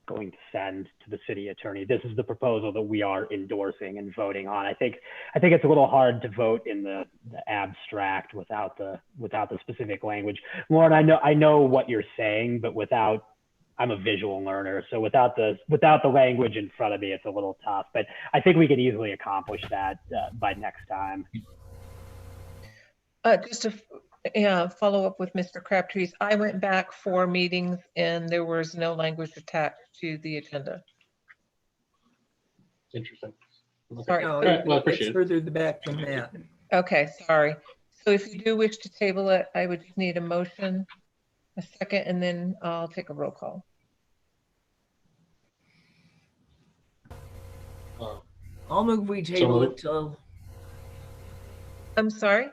Speaker 9: going to send to the city attorney. This is the proposal that we are endorsing and voting on. I think it's a little hard to vote in the abstract without the specific language. Lauren, I know what you're saying, but I'm a visual learner, so without the language in front of me, it's a little tough. But I think we could easily accomplish that by next time.
Speaker 2: Just to follow up with Mr. Crabtree's, I went back 4 meetings and there was no language attached to the agenda.
Speaker 5: interesting. Okay.
Speaker 2: Sorry.
Speaker 6: No,
Speaker 5: All right, well, I appreciate
Speaker 6: it's
Speaker 5: it.
Speaker 6: further back than that.
Speaker 2: Okay, sorry. So if you do wish to table it, I would just need a motion, a second, and then I'll take a roll call.
Speaker 6: I'll move we table
Speaker 5: moved.
Speaker 6: it till.
Speaker 2: I'm sorry?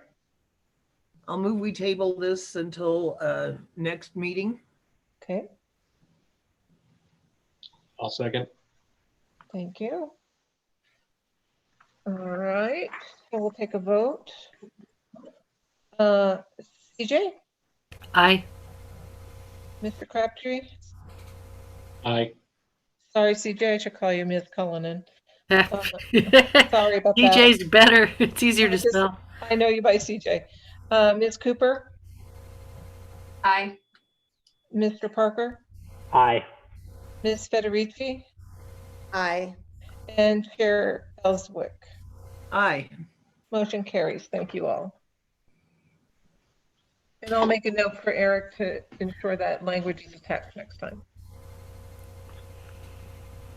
Speaker 6: I'll move we table this until next meeting.
Speaker 2: Okay,
Speaker 5: I'll second.
Speaker 2: thank you. All right, so we'll take a vote. CJ,
Speaker 3: Aye.
Speaker 2: Mr. Crabtree?
Speaker 5: Aye.
Speaker 2: Sorry, CJ, I should call you Ms. Cullinan. Sorry about that.
Speaker 3: DJ's better. It's easier to
Speaker 2: I just-
Speaker 3: spell.
Speaker 2: I know you by CJ. Ms. Cooper,
Speaker 7: Aye.
Speaker 2: Mr. Parker,
Speaker 9: Aye.
Speaker 2: Ms. Federici,
Speaker 4: Aye.
Speaker 2: and Chair Ellswick.
Speaker 6: Aye.
Speaker 2: Motion carries. Thank you all. And I'll make a note for Eric to ensure that language is attached next time.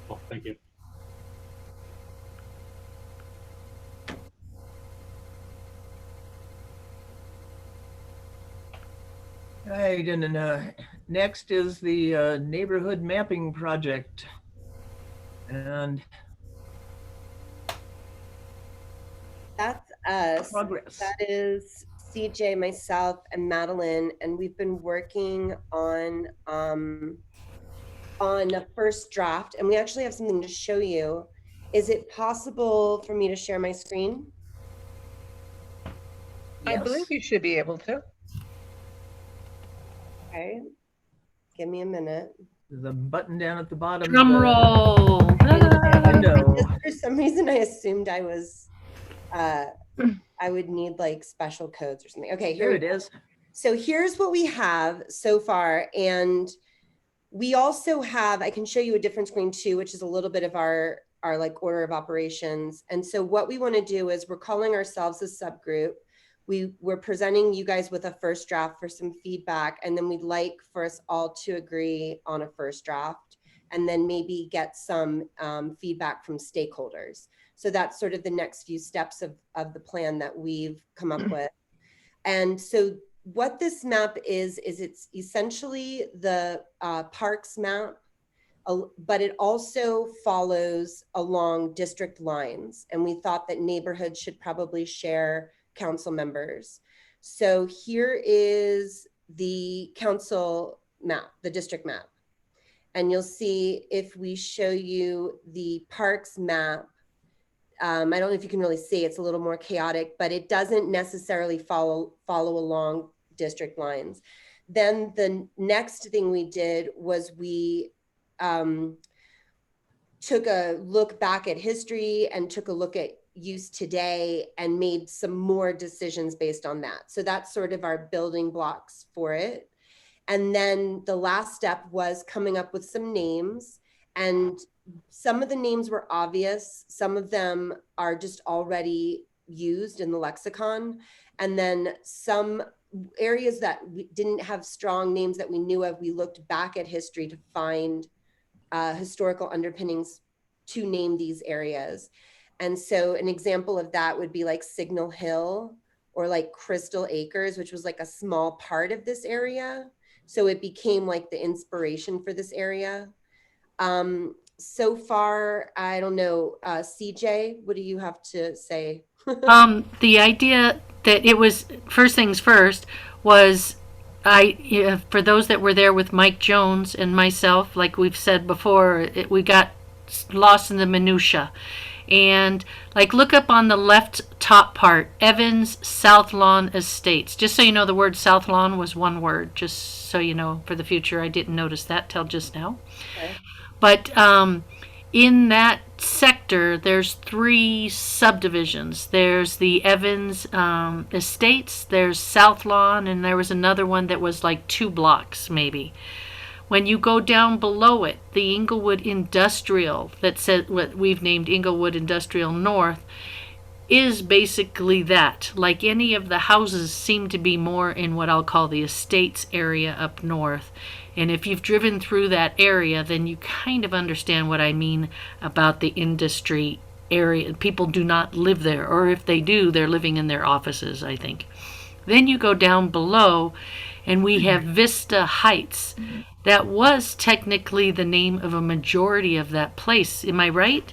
Speaker 5: Well, thank you.
Speaker 6: All right, and then next is the neighborhood mapping project. And
Speaker 4: That's us.
Speaker 6: progress.
Speaker 4: That is CJ, myself, and Madeline, and we've been working on the first draft, and we actually have something to show you. Is it possible for me to share my screen?
Speaker 2: I believe
Speaker 6: Yes.
Speaker 2: you should be able to.
Speaker 4: Okay. Give me a minute.
Speaker 6: The button down at the bottom.
Speaker 3: Drum
Speaker 6: of the
Speaker 3: roll.
Speaker 6: window.
Speaker 4: For some reason, I assumed I was, I would need like special codes or something. Okay, here
Speaker 6: There
Speaker 4: we
Speaker 6: it
Speaker 4: go.
Speaker 6: is.
Speaker 4: So here's what we have so far. And we also have, I can show you a different screen too, which is a little bit of our like order of operations. And so what we want to do is we're calling ourselves a subgroup. We're presenting you guys with a first draft for some feedback, and then we'd like for us all to agree on a first draft, and then maybe get some feedback from stakeholders. So that's sort of the next few steps of the plan that we've come up with. And so what this map is it's essentially the parks map, but it also follows along district lines. And we thought that neighborhoods should probably share council members. So here is the council map, the district map. And you'll see if we show you the parks map, I don't know if you can really see, it's a little more chaotic, but it doesn't necessarily follow along district lines. Then the next thing we did was we took a look back at history and took a look at use today and made some more decisions based on that. So that's sort of our building blocks for it. And then the last step was coming up with some names, and some of the names were obvious. Some of them are just already used in the lexicon. And then some areas that we didn't have strong names that we knew of, we looked back at history to find historical underpinnings to name these areas. And so an example of that would be like Signal Hill or like Crystal Acres, which was like a small part of this area. So it became like the inspiration for this area. So far, I don't know, CJ, what do you have to say?
Speaker 3: The idea that it was, first things first, was for those that were there with Mike Jones and myself, like we've said before, we got lost in the minutia. And like look up on the left top part, Evans South Lawn Estates. Just so you know, the word South Lawn was one word, just so you know for the future. I didn't notice that till just now.
Speaker 4: Okay.
Speaker 3: But in that sector, there's 3 subdivisions. There's the Evans Estates, there's South Lawn, and there was another one that was like 2 blocks maybe. When you go down below it, the Inglewood Industrial, that said what we've named Inglewood Industrial North, is basically that. Like any of the houses seem to be more in what I'll call the estates area up north. And if you've driven through that area, then you kind of understand what I mean about the industry area. People do not live there, or if they do, they're living in their offices, I think. Then you go down below, and we have Vista Heights. That was technically the name of a majority of that place. Am I right?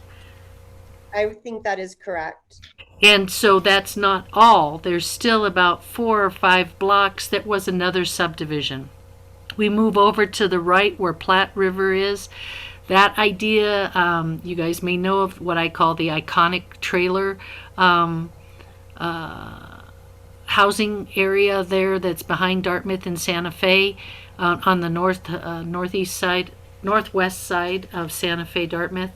Speaker 4: I think that is correct.
Speaker 3: And so that's not all. There's still about 4 or 5 blocks that was another subdivision. We move over to the right where Platte River is. That idea, you guys may know of what I call the iconic trailer housing area there that's behind Dartmouth and Santa Fe on the northwest side of Santa Fe, Dartmouth.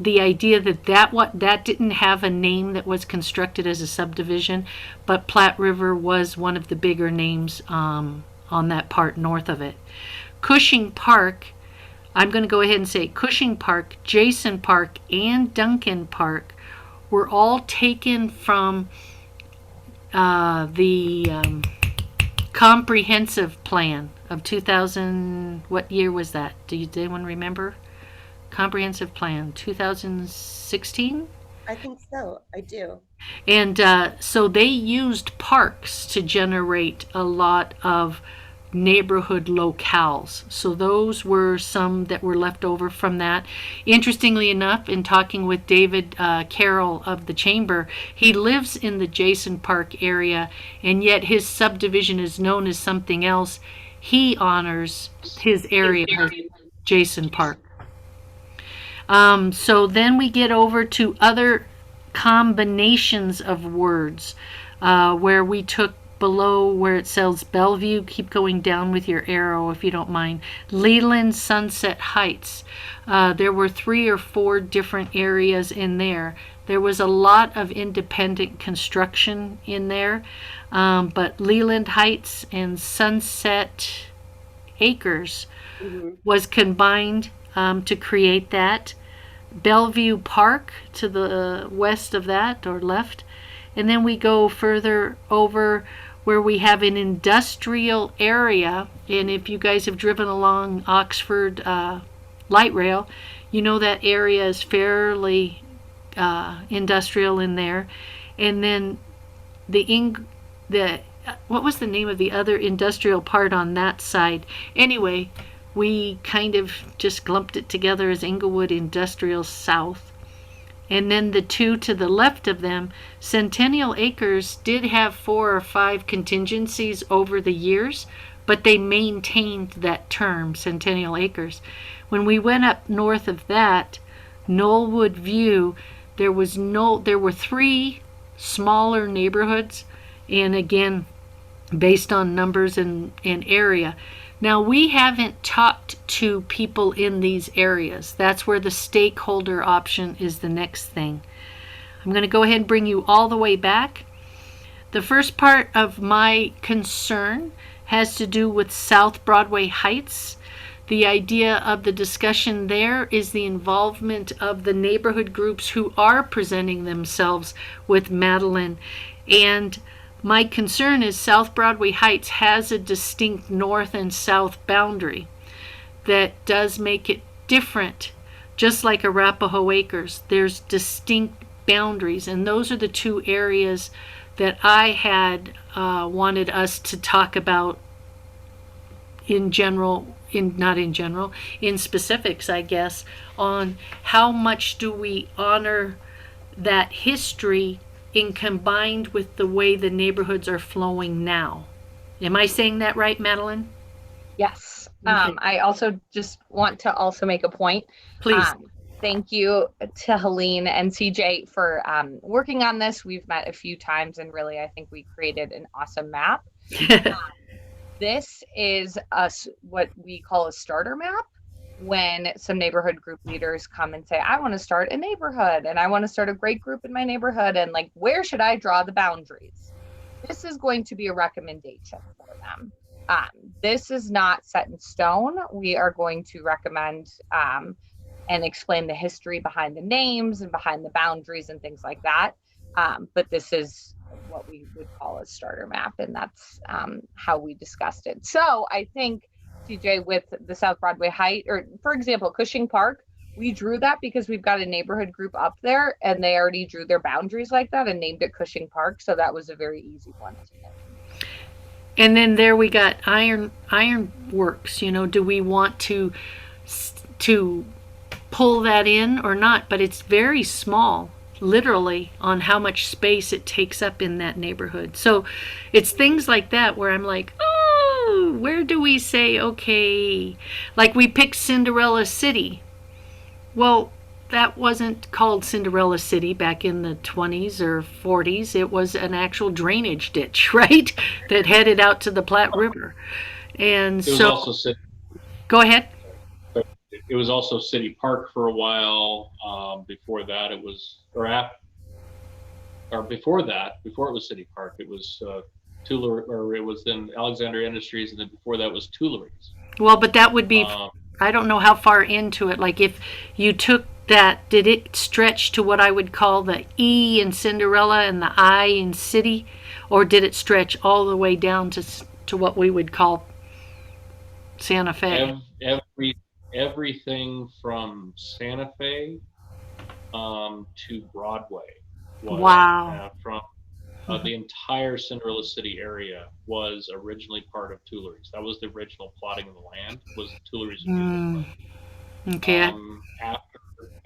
Speaker 3: The idea that didn't have a name that was constructed as a subdivision, but Platte River was one of the bigger names on that part north of it. Cushing Park, I'm going to go ahead and say Cushing Park, Jason Park, and Duncan Park were all taken from the comprehensive plan of 2000. What year was that? Does anyone remember? Comprehensive plan 2016.
Speaker 4: I think so. I do.
Speaker 3: And so they used parks to generate a lot of neighborhood locales. So those were some that were left over from that. Interestingly enough, in talking with David Carroll of the Chamber, he lives in the Jason Park area, and yet his subdivision is known as something else. He honors his area as Jason Park. So then we get over to other combinations of words, where we took below where it says Bellevue, keep going down with your arrow if you don't mind, Leland Sunset Heights. There were 3 or 4 different areas in there. There was a lot of independent construction in there, but Leland Heights and Sunset Acres was combined to create that. Bellevue Park to the west of that or left. And then we go further over where we have an industrial area. And if you guys have driven along Oxford light rail, you know that area is fairly industrial in there. And then the what was the name of the other industrial part on that side? Anyway, we kind of just lumped it together as Inglewood Industrial South. And then the 2 to the left of them, Centennial Acres did have 4 or 5 contingencies over the years, but they maintained that term, Centennial Acres. When we went up north of that, Knollwood View, there were 3 smaller neighborhoods, and again, based on numbers and area. Now, we haven't talked to people in these areas. That's where the stakeholder option is the next thing. I'm going to go ahead and bring you all the way back. The first part of my concern has to do with South Broadway Heights. The idea of the discussion there is the involvement of the neighborhood groups who are presenting themselves with Madeline. And my concern is South Broadway Heights has a distinct north and south boundary that does make it different, just like Arapahoe Acres. There's distinct boundaries, and those are the 2 areas that I had wanted us to talk about in general, in specifics, I guess, on how much do we honor that history in combined with the way the neighborhoods are flowing now. Am I saying that right, Madeline?
Speaker 10: Yes.
Speaker 3: Okay.
Speaker 10: I also just want to also make a point.
Speaker 3: Please.
Speaker 10: Thank you to Helene and CJ for working on this. We've met a few times, and really, I think we created an awesome map. This is what we call a starter map. When some neighborhood group leaders come and say, I want to start a neighborhood and I want to start a great group in my neighborhood, and like, where should I draw the boundaries? This is going to be a recommendation for them. This is not set in stone. We are going to recommend and explain the history behind the names and behind the boundaries and things like that. But this is what we would call a starter map, and that's how we discussed it. So I think, CJ, with the South Broadway Height, or for example, Cushing Park, we drew that because we've got a neighborhood group up there and they already drew their boundaries like that and named it Cushing Park. So that was a very easy one to name.
Speaker 3: And then there we got Iron Works. You know, do we want to pull that in or not? But it's very small, literally, on how much space it takes up in that neighborhood. So it's things like that where I'm like, where do we say, okay, like we picked Cinderella City. Well, that wasn't called Cinderella City back in the 20s or 40s. It was an actual drainage ditch, right? That headed out to the Platte River. And
Speaker 5: It was also
Speaker 3: go ahead.
Speaker 5: It was also City Park for a while. Before that, it was, before it was City Park, it was it was then Alexander Industries, and then before that was Tuileries.
Speaker 3: Well, but that would be, I don't know how far into it. Like if you took that, did it stretch to what I would call the E in Cinderella and the I in City? Or did it stretch all the way down to what we would call Santa Fe?
Speaker 5: Everything from Santa Fe to Broadway.
Speaker 3: Wow.
Speaker 5: From the entire Cinderella City area was originally part of Tuileries. That was the original plotting of the land, was the Tuileries amusement park.
Speaker 3: Okay.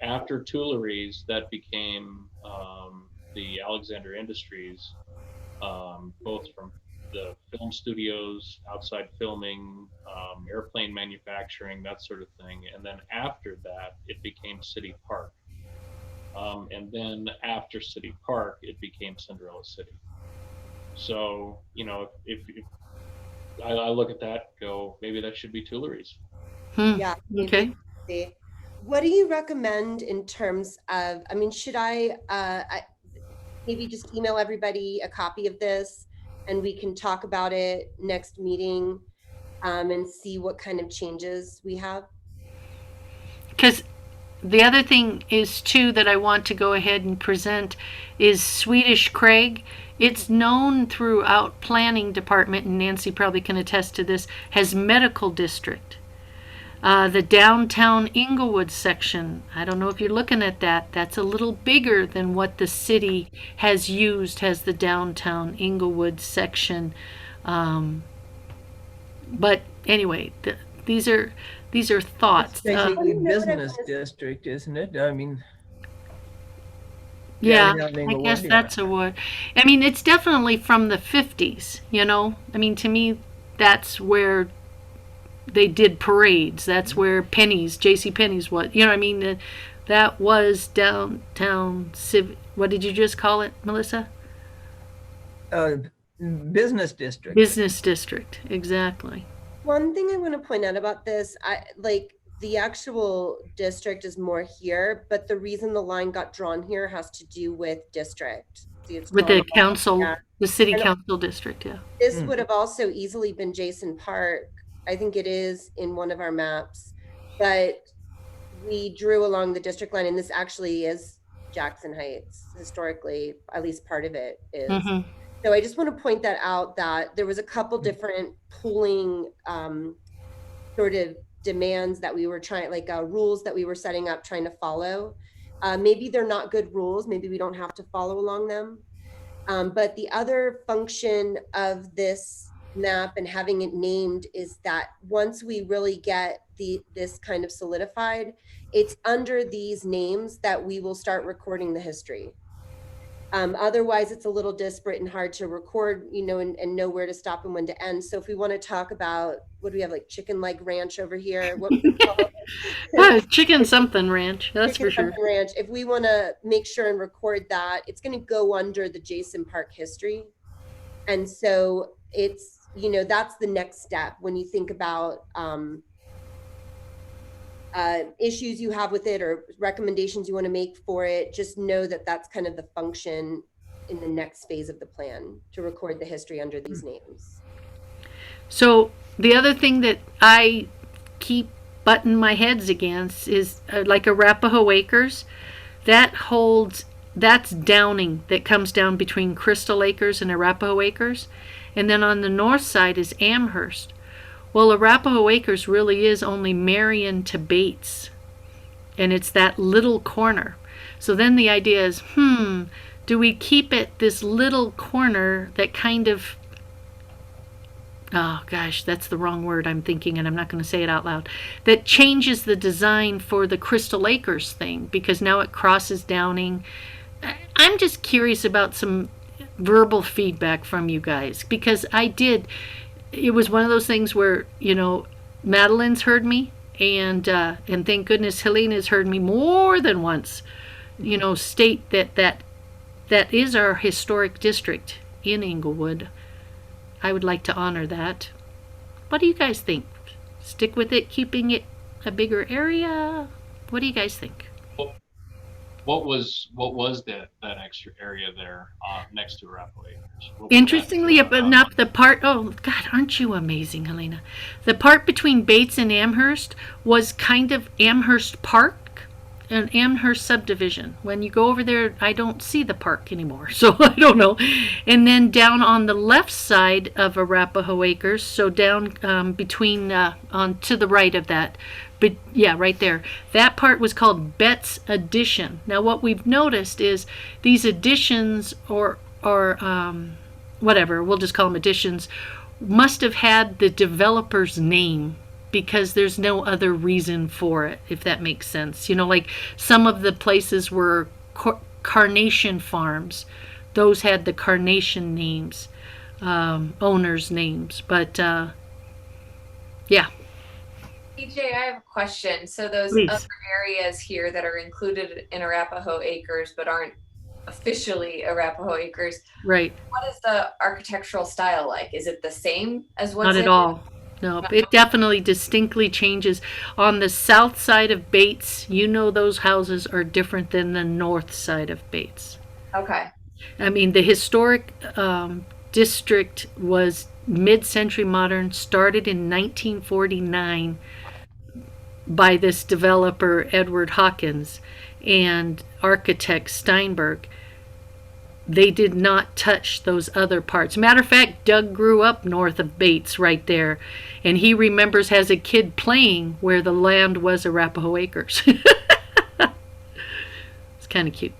Speaker 5: After Tuileries, that became the Alexander Industries, both from the film studios, outside filming, airplane manufacturing, that sort of thing. And then after that, it became City Park. And then after City Park, it became Cinderella City. So, you know, if I look at that, go, maybe that should be Tuileries.
Speaker 4: Yeah.
Speaker 3: Okay.
Speaker 4: Maybe. What do you recommend in terms of, I mean, should I maybe just email everybody a copy of this and we can talk about it next meeting and see what kind of changes we have?
Speaker 3: Because the other thing is too that I want to go ahead and present is Swedish Craig. It's known throughout planning department, and Nancy probably can attest to this, has medical district. The downtown Inglewood section, I don't know if you're looking at that, that's a little bigger than what the city has used as the downtown Inglewood section. But anyway, these are thoughts.
Speaker 6: It's basically business district, isn't it? I mean,
Speaker 3: yeah,
Speaker 6: downtown
Speaker 3: I
Speaker 6: Inglewood,
Speaker 3: guess
Speaker 6: yeah.
Speaker 3: that's a word. I mean, it's definitely from the 50s, you know? I mean, to me, that's where they did parades. That's where Penny's, J.C. Penney's was. You know what I mean? That was downtown civic. What did you just call it, Melissa?
Speaker 6: Business district.
Speaker 3: Business district, exactly.
Speaker 4: One thing I want to point out about this, I like the actual district is more here, but the reason the line got drawn here has to do with district. See, it's
Speaker 3: With the
Speaker 4: called-
Speaker 3: council,
Speaker 4: yeah.
Speaker 3: the city
Speaker 4: And
Speaker 3: council district, yeah.
Speaker 4: This would have also easily been Jason Park. I think it is in one of our maps, but we drew along the district line, and this actually is Jackson Heights historically, at least part of it is.
Speaker 3: Mhm.
Speaker 4: So I just want to point that out, that there was a couple different pooling sort of demands that we were trying, like rules that we were setting up, trying to follow. Maybe they're not good rules. Maybe we don't have to follow along them. But the other function of this map and having it named is that once we really get this kind of solidified, it's under these names that we will start recording the history. Otherwise, it's a little disparate and hard to record, you know, and know where to stop and when to end. So if we want to talk about, what do we have, like Chicken Leg Ranch over here? What would we call it?
Speaker 3: Oh, chicken something ranch, that's
Speaker 4: Chicken
Speaker 3: for sure.
Speaker 4: Something Ranch. If we want to make sure and record that, it's going to go under the Jason Park history. And so it's, you know, that's the next step when you think about issues you have with it or recommendations you want to make for it. Just know that that's kind of the function in the next phase of the plan, to record the history under these names.
Speaker 3: So the other thing that I keep butting my heads against is like Arapahoe Acres. That's Downing, that comes down between Crystal Acres and Arapahoe Acres. And then on the north side is Amherst. Well, Arapahoe Acres really is only Marion to Bates. And it's that little corner. So then the idea is, do we keep it this little corner that kind of, oh gosh, that's the wrong word I'm thinking, and I'm not going to say it out loud, that changes the design for the Crystal Acres thing, because now it crosses Downing. I'm just curious about some verbal feedback from you guys, because it was one of those things where, you know, Madeline's heard me, and thank goodness Helena's heard me more than once, you know, state that is our historic district in Inglewood. I would like to honor that. What do you guys think? Stick with it, keeping it a bigger area? What do you guys think?
Speaker 5: What was that extra area there next to Arapahoe Acres?
Speaker 3: Interestingly enough, the part, oh God, aren't you amazing, Helena? The part between Bates and Amherst was kind of Amherst Park, an Amherst subdivision. When you go over there, I don't see the park anymore, so I don't know. And then down on the left side of Arapahoe Acres, so down between, on to the right of that, but yeah, right there. That part was called Betts Addition. Now, what we've noticed is these additions, or whatever, we'll just call them additions, must have had the developer's name, because there's no other reason for it, if that makes sense. You know, like some of the places were Carnation Farms. Those had the Carnation names, owners' names. But yeah.
Speaker 7: TJ, I have a question. So those
Speaker 3: Please.
Speaker 7: other areas here that are included in Arapahoe Acres but aren't officially Arapahoe Acres,
Speaker 3: Right.
Speaker 7: what is the architectural style like? Is it the same as what's
Speaker 3: Not at
Speaker 7: in?
Speaker 3: all. No, it definitely distinctly changes. On the south side of Bates, you know those houses are different than the north side of Bates.
Speaker 7: Okay.
Speaker 3: I mean, the historic district was mid-century modern, started in 1949 by this developer, Edward Hawkins, and architect Steinberg. They did not touch those other parts. Matter of fact, Doug grew up north of Bates right there, and he remembers as a kid playing where the land was Arapahoe Acres. It's kind of cute.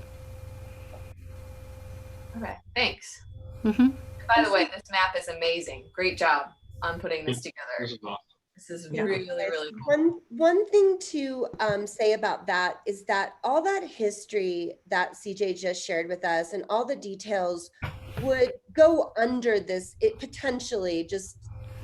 Speaker 7: Okay. Thanks.
Speaker 3: Mm-hmm.
Speaker 7: By the way, this map is amazing. Great job on putting this
Speaker 5: This
Speaker 7: together.
Speaker 5: is awesome.
Speaker 7: This is
Speaker 6: Yeah.
Speaker 7: really, really cool.
Speaker 4: One thing to say about that is that all that history that CJ just shared with us and all the details would go under this, it potentially, just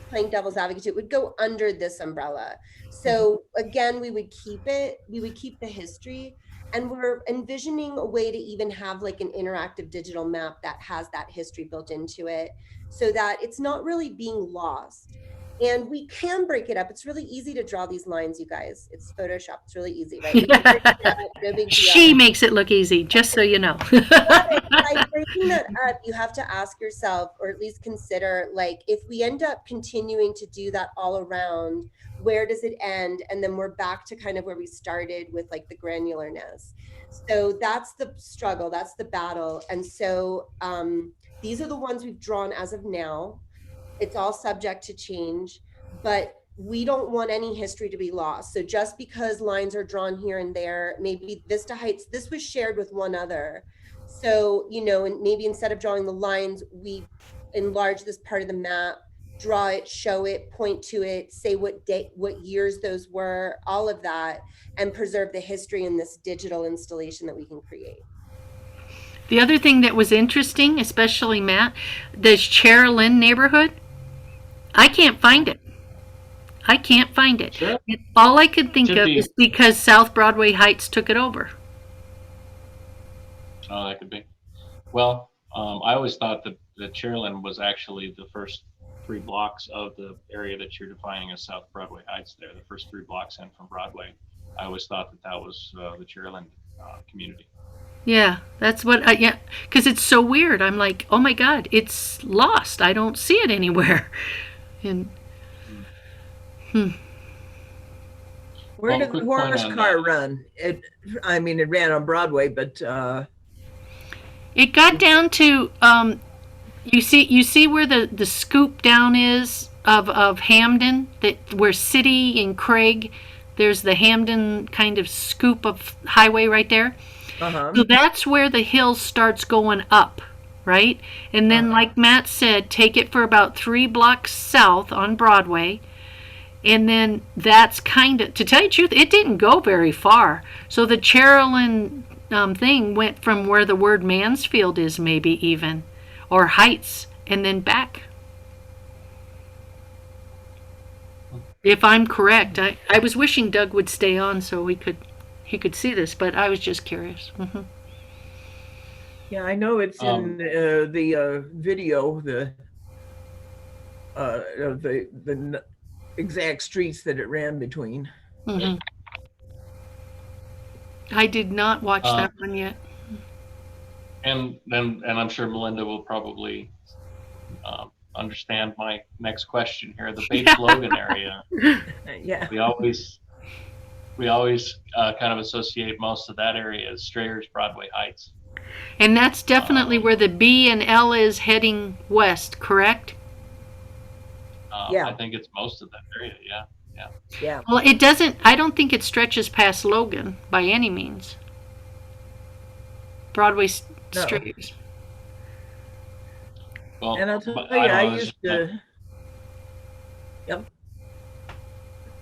Speaker 4: playing devil's advocate, it would go under this umbrella. So again, we would keep the history, and we're envisioning a way to even have like an interactive digital map that has that history built into it so that it's not really being lost. And we can break it up. It's really easy to draw these lines, you guys. It's Photoshop. It's really easy, right? We can break it up, no big deal.
Speaker 3: She makes it look easy, just so you know.
Speaker 4: By breaking that up, you have to ask yourself, or at least consider, like, if we end up continuing to do that all around, where does it end? And then we're back to kind of where we started with like the granularness. So that's the struggle, that's the battle. And so these are the ones we've drawn as of now. It's all subject to change, but we don't want any history to be lost. So just because lines are drawn here and there, maybe Vista Heights, this was shared with one other. So, you know, and maybe instead of drawing the lines, we enlarge this part of the map, draw it, show it, point to it, say what date, what years those were, all of that, and preserve the history in this digital installation that we can create.
Speaker 3: The other thing that was interesting, especially Matt, the Cheralyn neighborhood, I can't find it. I can't find it.
Speaker 5: Sure.
Speaker 3: All I could think
Speaker 5: Should
Speaker 3: of
Speaker 5: be.
Speaker 3: is because South Broadway Heights took it over.
Speaker 5: Oh, that could be. Well, I always thought that Cherlin was actually the first 3 blocks of the area that you're defining as South Broadway Heights there, the first 3 blocks in from Broadway. I always thought that that was the Cherlin community.
Speaker 3: Yeah, that's what yeah, because it's so weird. I'm like, oh my God, it's lost. I don't see it anywhere. And
Speaker 6: Where
Speaker 5: Well,
Speaker 6: did the
Speaker 5: quick point
Speaker 6: horse
Speaker 5: on
Speaker 6: car
Speaker 5: that.
Speaker 6: run? I mean, it ran on Broadway, but
Speaker 3: it got down to you see where the scoop down is of Hamden, that where City and Craig, there's the Hamden kind of scoop of highway right there. So that's where the hill starts going up, right? And then, like Matt said, take it for about 3 blocks south on Broadway. And then that's kind of, to tell you the truth, it didn't go very far. So the Cheralyn thing went from where the word Mansfield is, maybe even, or Heights, and then back. If I'm correct, I was wishing Doug would stay on so he could see this, but I was just curious. Mm-hmm.
Speaker 6: yeah, I know it's in the video, the exact streets that it ran between.
Speaker 3: Mm-hmm. I did not watch that one yet.
Speaker 5: And I'm sure Melinda will probably understand my next question here. The Bates Logan area.
Speaker 6: Yeah.
Speaker 5: We always kind of associate most of that area as Strayer's Broadway Heights.
Speaker 3: And that's definitely where the B and L is heading west, correct?
Speaker 6: Yeah.
Speaker 5: I think it's most of that area.
Speaker 6: Yeah.
Speaker 3: Well, it doesn't, I don't think it stretches past Logan by any means. Broadway Strayers.
Speaker 5: Well,
Speaker 6: And I'll tell you,
Speaker 5: but I don't
Speaker 6: I
Speaker 5: know, this
Speaker 6: used
Speaker 5: is my-
Speaker 6: to. Yep.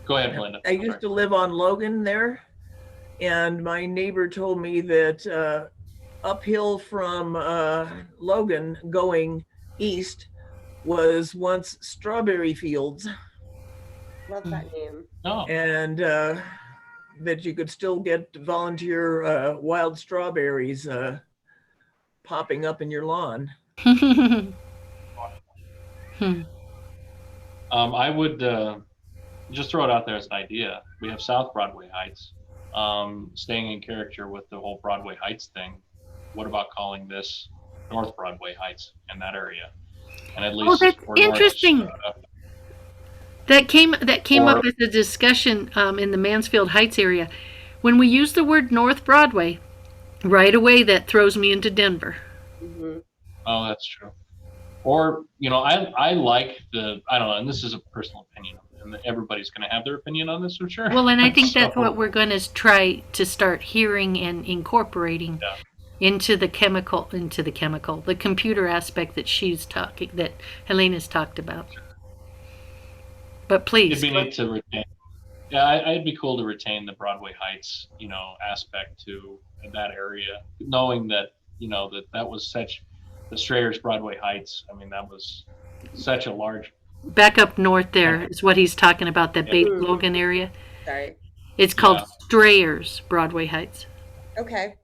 Speaker 5: Go ahead, Melinda.
Speaker 6: I used to live on Logan there, and my neighbor told me that uphill from Logan going east was once strawberry fields.
Speaker 4: Love that name.
Speaker 5: Oh,
Speaker 6: And that you could still get volunteer wild strawberries popping up in your lawn.
Speaker 5: I would just throw it out there as an idea. We have South Broadway Heights, staying in character with the whole Broadway Heights thing. What about calling this North Broadway Heights in that area? And at least
Speaker 3: that's
Speaker 5: we're north of
Speaker 3: interesting.
Speaker 5: Strata.
Speaker 3: That came
Speaker 5: Or-
Speaker 3: up as a discussion in the Mansfield Heights area. When we use the word North Broadway, right away that throws me into Denver.
Speaker 4: Mhm.
Speaker 5: Oh, that's true. Or, I like I don't know, and this is a personal opinion, and everybody's going to have their opinion on this, for sure.
Speaker 3: Well, and I think that's
Speaker 5: So,
Speaker 3: what we're going to try to start hearing and incorporating
Speaker 5: Yeah.
Speaker 3: into the computer aspect that Helena's talked about. But please.
Speaker 5: It'd be neat to retain. Yeah, it'd be cool to retain the Broadway Heights, aspect to that area, knowing that, that was the Strayers Broadway Heights. I mean, that was such a large.
Speaker 3: Back up north there is what he's talking about, that Bait
Speaker 4: Mhm.
Speaker 3: Logan area.
Speaker 4: Sorry.
Speaker 3: It's called
Speaker 5: Yeah.
Speaker 3: Strayers Broadway Heights.
Speaker 4: Okay.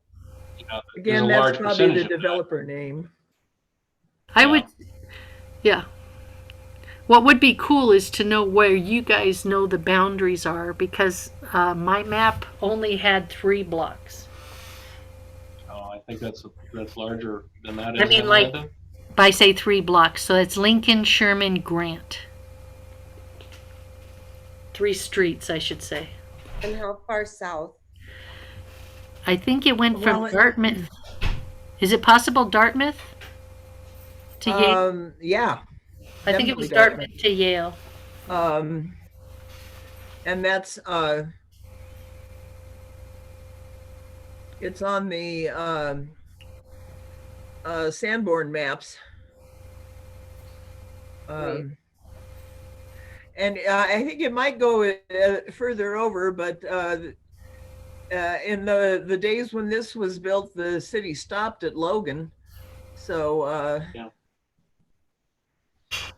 Speaker 5: There's
Speaker 6: Again,
Speaker 5: a
Speaker 6: that's
Speaker 5: large
Speaker 6: probably
Speaker 5: percentage
Speaker 6: the
Speaker 5: of that.
Speaker 6: developer name.
Speaker 3: Yeah. What would be cool is to know where you guys know the boundaries are, because my map only had 3 blocks.
Speaker 5: Oh, I think that's larger than that.
Speaker 3: I
Speaker 5: isn't
Speaker 3: mean,
Speaker 5: it,
Speaker 3: like,
Speaker 5: Linda?
Speaker 3: by say 3 blocks, so it's Lincoln, Sherman, Grant. 3 streets, I should say.
Speaker 4: And how far south?
Speaker 3: I think it went from
Speaker 6: Well,
Speaker 3: Dartmouth. Is it possible Dartmouth to Yale?
Speaker 6: Yeah.
Speaker 3: I think it was
Speaker 6: definitely
Speaker 3: Dartmouth to Yale.
Speaker 6: And that's it's on the Sanborn maps.
Speaker 4: Right.
Speaker 6: And I think it might go further over, but in the days when this was built, the city stopped at Logan. So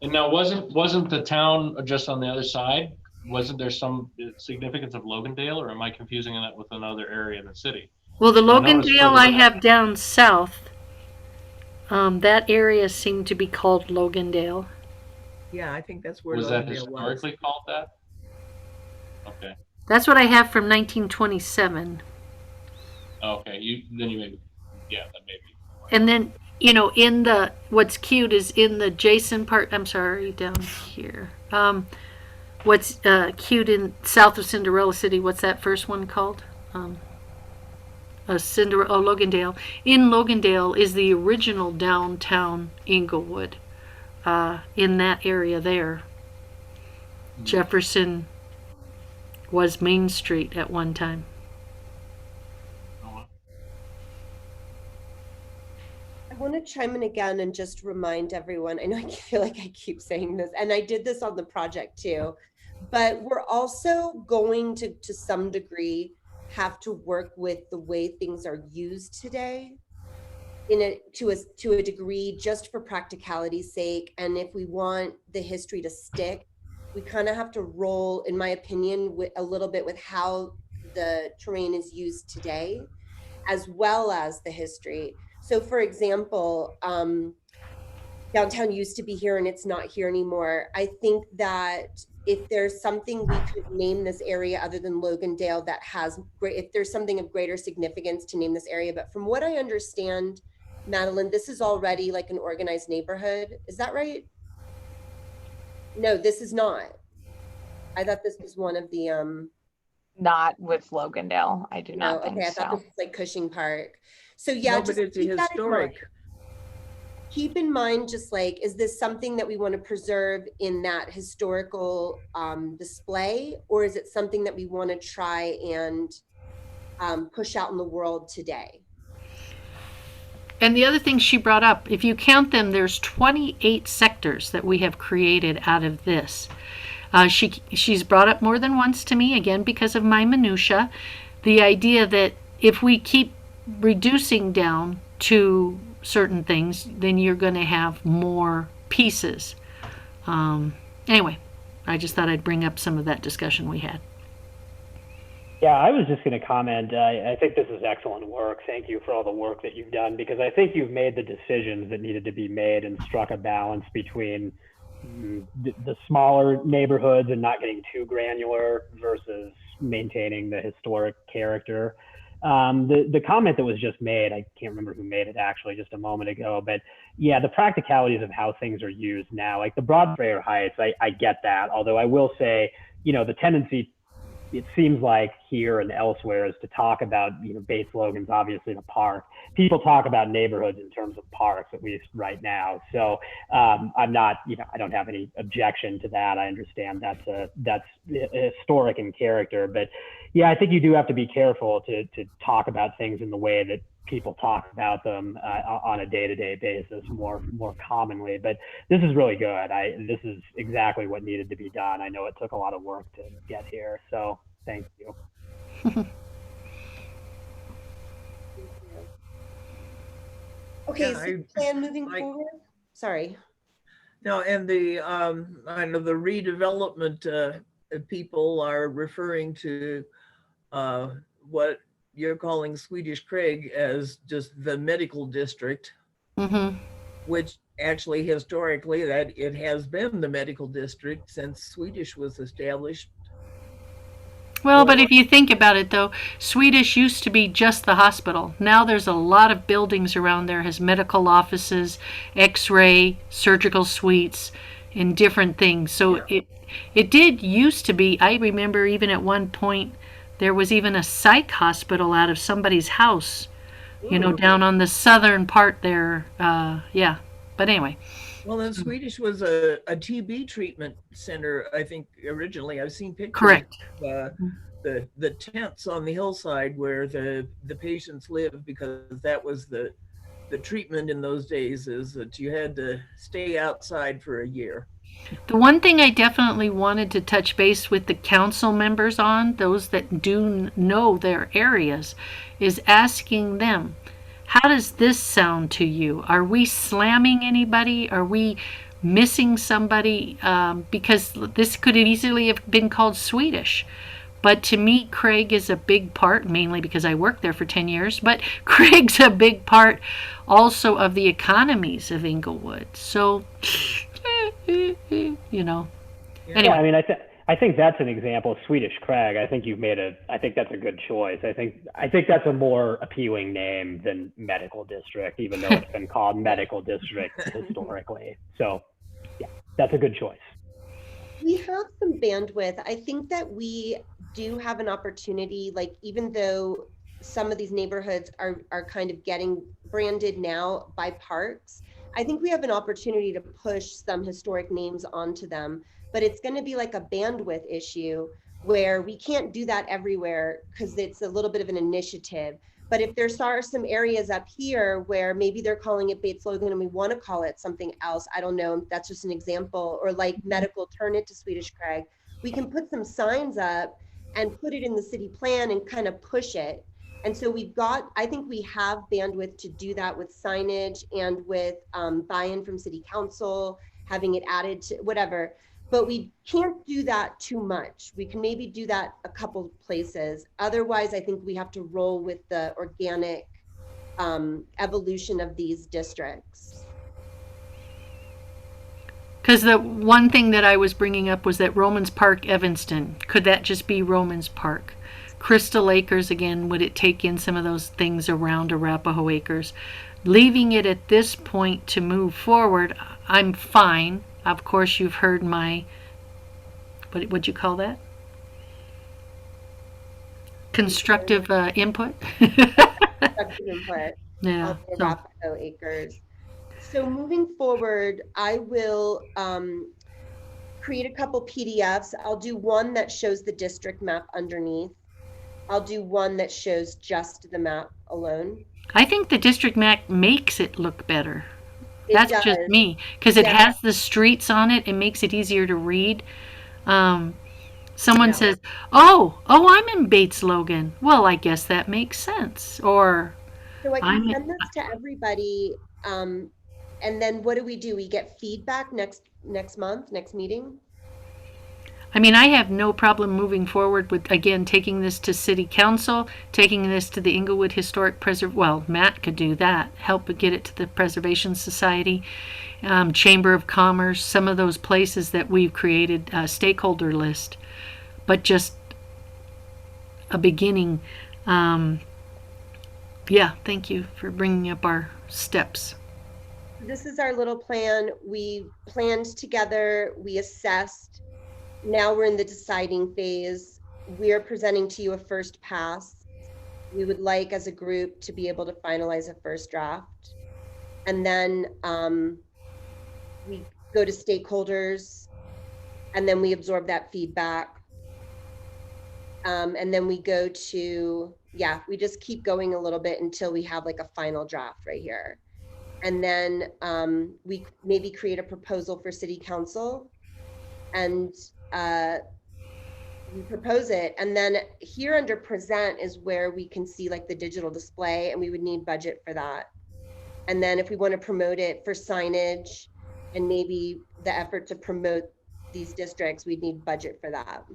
Speaker 5: And now, wasn't the town just on the other side? Wasn't there some significance of Logandale, or am I confusing that with another area in the city?
Speaker 3: Well, the
Speaker 5: I noticed
Speaker 3: Logandale
Speaker 5: further
Speaker 3: I
Speaker 5: down-
Speaker 3: have down south. That area seemed to be called Logandale.
Speaker 6: yeah, I think that's where
Speaker 5: Was that
Speaker 6: Logandale was.
Speaker 5: historically called that? Okay.
Speaker 3: That's what I have from 1927.
Speaker 5: Okay. You maybe, yeah, that may be.
Speaker 3: And then, in the, what's cute is in the Jason part, I'm sorry, down here. What's cute in south of Cinderella City, what's that first one called? Logandale. In Logandale is the original downtown Inglewood. In that area there. Jefferson was Main Street at one time.
Speaker 4: I want to chime in again and just remind everyone. I know I feel like I keep saying this, and I did this on the project too, but we're also going to some degree have to work with the way things are used today to a degree, just for practicality's sake. And if we want the history to stick, we kind of have to roll, in my opinion, with a little bit with how the terrain is used today, as well as the history. So for example, downtown used to be here and it's not here anymore. I think that if there's something we could name this area other than Logandale that has great, if there's something of greater significance to name this area. But from what I understand, Madeline, this is already like an organized neighborhood. Is that right? No, this is not. I thought this was one of the
Speaker 10: Not with Logandale. I do not think
Speaker 4: okay, I
Speaker 10: so.
Speaker 4: thought this was like Cushing Park. So yeah,
Speaker 6: No,
Speaker 4: just
Speaker 6: but it's a
Speaker 4: keep that in mind.
Speaker 6: historic.
Speaker 4: Keep in mind, just like, is this something that we want to preserve in that historical display, or is it something that we want to try and push out in the world today?
Speaker 3: And the other thing she brought up, if you count them, there's 28 sectors that we have created out of this. She's brought up more than once to me, again, because of my minutia, the idea that if we keep reducing down to certain things, then you're going to have more pieces. Anyway, I just thought I'd bring up some of that discussion we had.
Speaker 9: Yeah, I was just going to comment. I think this is excellent work. Thank you for all the work that you've done, because I think you've made the decisions that needed to be made and struck a balance between the smaller neighborhoods and not getting too granular versus maintaining the historic character. The comment that was just made, I can't remember who made it actually just a moment ago, but yeah, the practicalities of how things are used now, like the Broadbrayer Heights, I get that. Although I will say, the tendency, it seems like here and elsewhere, is to talk about, Bates Logan's obviously the park. People talk about neighborhoods in terms of parks, at least right now. So I'm not, I don't have any objection to that. I understand that's historic in character, but yeah, I think you do have to be careful to talk about things in the way that people talk about them on a day-to-day basis more commonly. But this is really good. This is exactly what needed to be done. I know it took a lot of work to get here, so thank you.
Speaker 4: Thank you. Okay,
Speaker 6: Yeah,
Speaker 4: so plan moving forward. Sorry.
Speaker 6: No, and I know the redevelopment people are referring to what you're calling Swedish Craig as just the medical district, which actually historically that it has been the medical district since Swedish was established.
Speaker 3: Well, but if you think about it, though, Swedish used to be just the hospital. Now there's a lot of buildings around there, has medical offices, x-ray, surgical suites, and different things. So it did used to be, I remember even at one point, there was even a psych hospital out of somebody's house, down on the southern part there. Yeah, but anyway.
Speaker 6: Well, then Swedish was a TB treatment center, I think, originally. I've seen pictures.
Speaker 3: Correct.
Speaker 6: Of, the tents on the hillside where the patients lived, because that was the treatment in those days, is that you had to stay outside for a year.
Speaker 3: The one thing I definitely wanted to touch base with the council members on, those that do know their areas, is asking them, how does this sound to you? Are we slamming anybody? Are we missing somebody? Because this could have easily have been called Swedish. But to me, Craig is a big part, mainly because I worked there for 10 years, but Craig's a big part also of the economies of Inglewood. So,
Speaker 9: Yeah,
Speaker 3: Anyway.
Speaker 9: I mean, I think that's an example of Swedish Craig. I think I think that's a good choice. I think that's a more appealing name than medical district, even though it's been called medical district historically. So yeah, that's a good choice.
Speaker 4: We have some bandwidth. I think that we do have an opportunity, like, even though some of these neighborhoods are kind of getting branded now by parks, I think we have an opportunity to push some historic names onto them, but it's going to be like a bandwidth issue where we can't do that everywhere because it's a little bit of an initiative. But if there are some areas up here where maybe they're calling it Bates Logan and we want to call it something else, I don't know, that's just an example, or like medical, turn it to Swedish Craig, we can put some signs up and put it in the city plan and kind of push it. And so I think we have bandwidth to do that with signage and with buy-in from city council, having it added to whatever. But we can't do that too much. We can maybe do that a couple places. Otherwise, I think we have to roll with the organic evolution of these districts.
Speaker 3: Because the one thing that I was bringing up was that Romans Park, Evanston, could that just be Romans Park? Crystal Acres, again, would it take in some of those things around Arapahoe Acres? Leaving it at this point to move forward, I'm fine. Of course, you've heard my, what would you call that? Constructive input.
Speaker 4: Constructive input.
Speaker 3: Yeah.
Speaker 4: Arapahoe Acres. So moving forward, I will create a couple PDFs. I'll do one that shows the district map underneath. I'll do one that shows just the map alone.
Speaker 3: I think the district map makes it look better.
Speaker 4: That's
Speaker 3: just me, because it has the streets on it. It makes it easier to read. Someone says, oh, I'm in Bates Logan. Well, I guess that makes sense. Or
Speaker 4: so I can send this to everybody. And then what do? We get feedback next month, next meeting?
Speaker 3: I mean, I have no problem moving forward with, again, taking this to City Council, taking this to the Inglewood Historic well, Matt could do that, help get it to the Preservation Society, Chamber of Commerce, some of those places that we've created a stakeholder list, but just a beginning. Yeah, thank you for bringing up our steps.
Speaker 4: This is our little plan. We planned together, we assessed. Now we're in the deciding phase. We're presenting to you a first pass. We would like as a group to be able to finalize a first draft. And then we go to stakeholders, and then we absorb that feedback. And then we go to, we just keep going a little bit until we have like a final draft right here. And then we maybe create a proposal for City Council, and we propose it. And then here under present is where we can see like the digital display, and we would need budget for that. And then if we want to promote it for signage and maybe the effort to promote these districts, we'd need budget for that.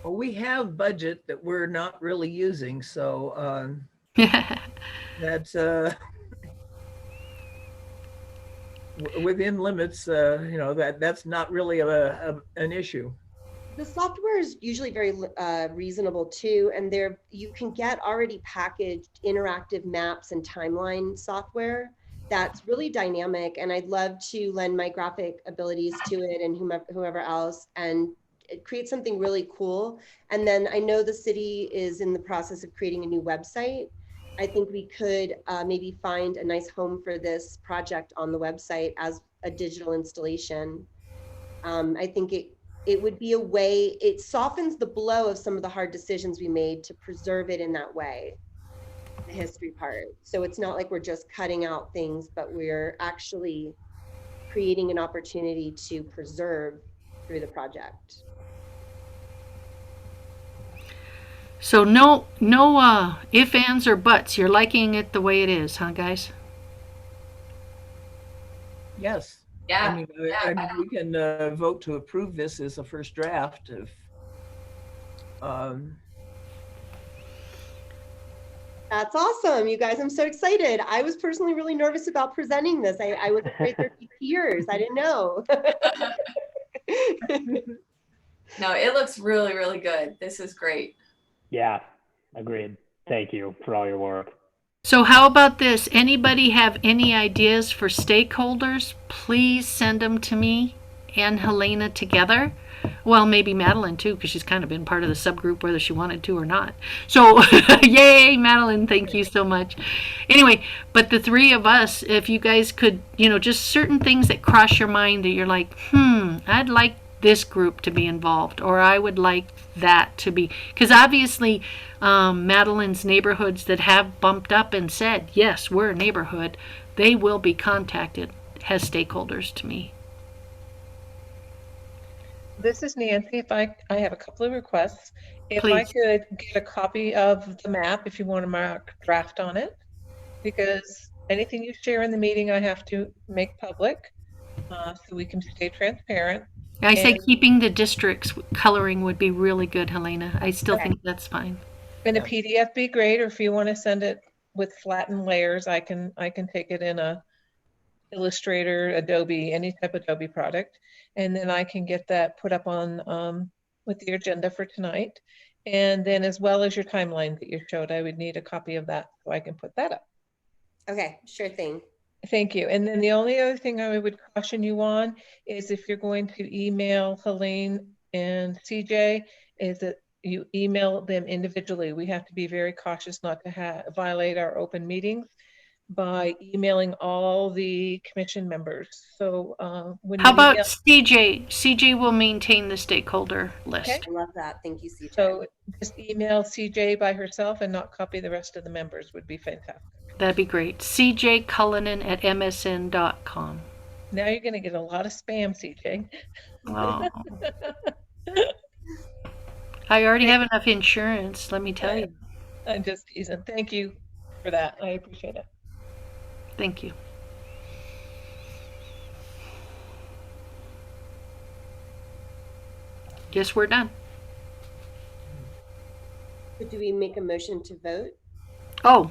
Speaker 6: Well, we have budget that we're not really using, so that's within limits. That's not really an issue.
Speaker 4: The software is usually very reasonable too, and you can get already packaged interactive maps and timeline software that's really dynamic. And I'd love to lend my graphic abilities to it and whoever else, and create something really cool. And then I know the city is in the process of creating a new website. I think we could maybe find a nice home for this project on the website as a digital installation. I think it would be a way, it softens the blow of some of the hard decisions we made to preserve it in that way, the history part. So it's not like we're just cutting out things, but we're actually creating an opportunity to preserve through the project.
Speaker 3: So no ifs, ands, or buts. You're liking it the way it is, huh, guys?
Speaker 6: Yes.
Speaker 7: Yeah.
Speaker 6: I mean, we can vote to approve this as a first draft.
Speaker 4: That's awesome, you guys. I'm so excited. I was personally really nervous about presenting this. I was afraid there'd be tears. I didn't know.
Speaker 7: No, it looks really, really good. This is great.
Speaker 9: Yeah, agreed. Thank you for all your work.
Speaker 3: So how about this? Anybody have any ideas for stakeholders? Please send them to me and Helena together. Well, maybe Madeline too, because she's kind of been part of the subgroup whether she wanted to or not. So yay, Madeline, thank you so much. Anyway, but the three of us, if you guys could, just certain things that cross your mind that you're like, I'd like this group to be involved, or I would like that to be, because obviously Madeline's neighborhoods that have bumped up and said, yes, we're a neighborhood, they will be contacted as stakeholders to me.
Speaker 2: This is Nancy. If I have a couple of requests. If
Speaker 3: Please.
Speaker 2: I could get a copy of the map, if you want to mark draft on it, because anything you share in the meeting, I have to make public, so we can stay transparent.
Speaker 3: I say keeping the districts coloring would be really good, Helena. I still think that's fine.
Speaker 2: And a PDF be great, or if you want to send it with flattened layers, I can take it in a Illustrator, Adobe, any type of Adobe product, and then I can get that put up on with the agenda for tonight. And then as well as your timeline that you showed, I would need a copy of that so I can put that up.
Speaker 4: Okay, sure thing.
Speaker 2: Thank you. And then the only other thing I would caution you on is if you're going to email Helene and CJ, is that you email them individually. We have to be very cautious not to violate our open meetings by emailing all the commission members. So when
Speaker 3: how about
Speaker 2: email,
Speaker 3: CJ will maintain the stakeholder list.
Speaker 4: Okay. I love that. Thank you, CJ.
Speaker 2: So just email CJ by herself and not copy the rest of the members would be fantastic.
Speaker 3: That'd be great. CJ Cullinan at msn.com.
Speaker 2: Now you're going to get a lot of spam, CJ.
Speaker 3: Oh. I already have enough insurance, let me tell you.
Speaker 2: I'm just teasing. Thank you for that. I appreciate it.
Speaker 3: Thank you. Guess we're done.
Speaker 4: But do we make a motion to vote?
Speaker 3: Oh.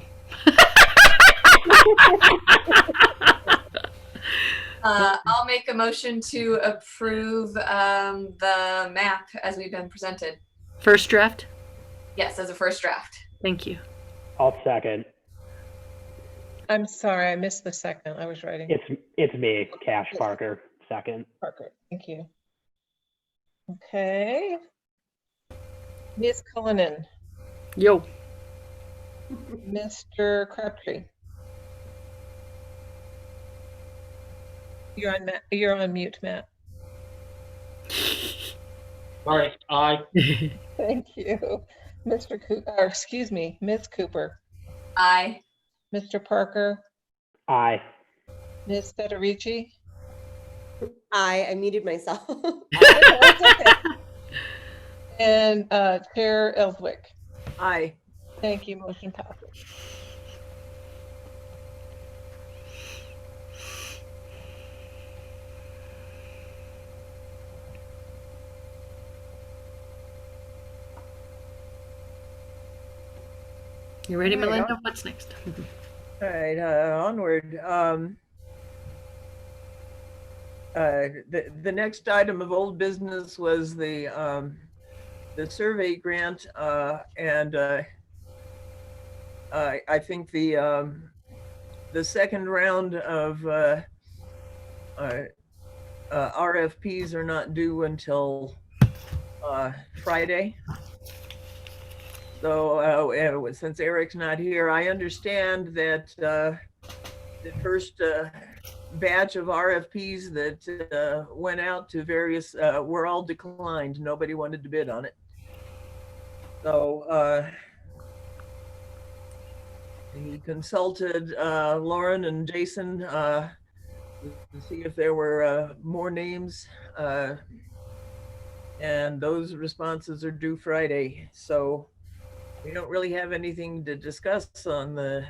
Speaker 7: I'll make a motion to approve the map as we've been presented.
Speaker 3: First draft?
Speaker 7: Yes, as a first draft.
Speaker 3: Thank you.
Speaker 9: I'll second.
Speaker 2: I'm sorry, I missed the second. I was writing.
Speaker 9: It's me, Cash Parker, second.
Speaker 2: Parker, thank you. Okay. Ms. Cullinan,
Speaker 3: Yo.
Speaker 2: Mr. Crabtree. You're on mute, Matt.
Speaker 5: All right, aye.
Speaker 2: Thank you. Mr. Cooper, or excuse me, Ms. Cooper,
Speaker 7: Aye.
Speaker 2: Mr. Parker,
Speaker 9: Aye.
Speaker 2: Ms. Federici.
Speaker 4: I muted myself.
Speaker 2: That's okay. And Chair Ellswick.
Speaker 6: Aye.
Speaker 2: Thank you. Motion passes.
Speaker 3: You ready,
Speaker 6: All right,
Speaker 3: Melinda? What's next?
Speaker 6: All right, onward. The next item of old business was the survey grant, and I think the second round of RFPs are not due until Friday. So since Eric's not here, I understand that the first batch of RFPs that went out to various were all declined. Nobody wanted to bid on it. So he consulted Lauren and Jason to see if there were more names, and those responses are due Friday. So we don't really have anything to discuss on the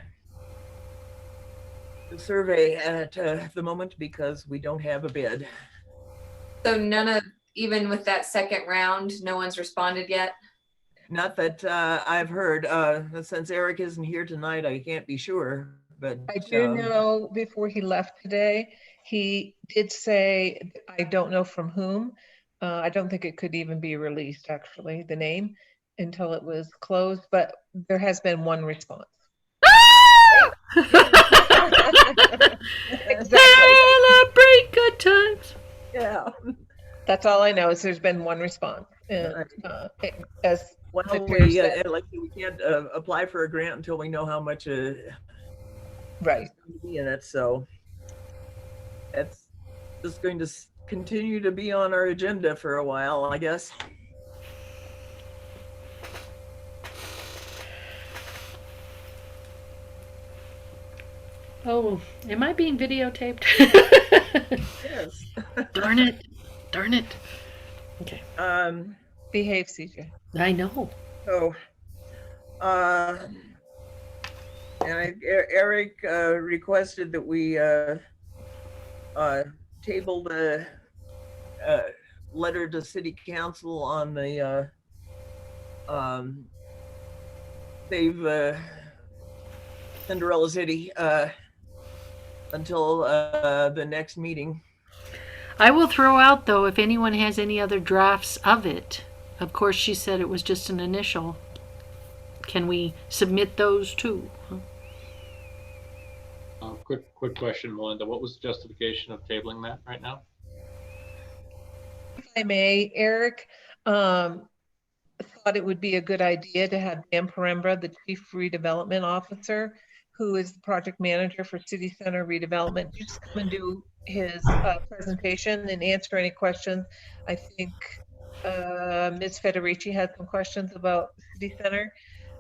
Speaker 6: survey at the moment because we don't have a bid.
Speaker 7: So none of, even with that second round, no one's responded yet?
Speaker 6: Not that I've heard. Since Eric isn't here tonight, I can't be sure. But
Speaker 2: I do know before he left today, he did say, I don't know from whom. I don't think it could even be released, actually, the name, until it was closed, but there has been one response. Exactly.
Speaker 3: Celebrate good times.
Speaker 6: Yeah.
Speaker 2: That's all I know is there's been one response. And, as
Speaker 6: Well,
Speaker 2: the chair said,
Speaker 6: like we can't apply for a grant until we know how much
Speaker 2: right.
Speaker 6: is going to be in it. So that's just going to continue to be on our agenda for a while, I guess.
Speaker 3: Oh, am I being videotaped?
Speaker 6: Yes.
Speaker 3: Darn it. Darn it. Okay.
Speaker 2: Behave, CJ.
Speaker 3: I know.
Speaker 6: So, Eric requested that we table the letter to City Council on the Save Cinderella City until the next meeting.
Speaker 3: I will throw out, though, if anyone has any other drafts of it. Of course, she said it was just an initial. Can we submit those too?
Speaker 5: Quick question, Melinda. What was the justification of tabling that right now?
Speaker 2: If I may, Eric thought it would be a good idea to have Dan Perembra, the Chief Redevelopment Officer, who is the project manager for City Center redevelopment, just come and do his presentation and answer any questions. I think Ms. Federici had some questions about City Center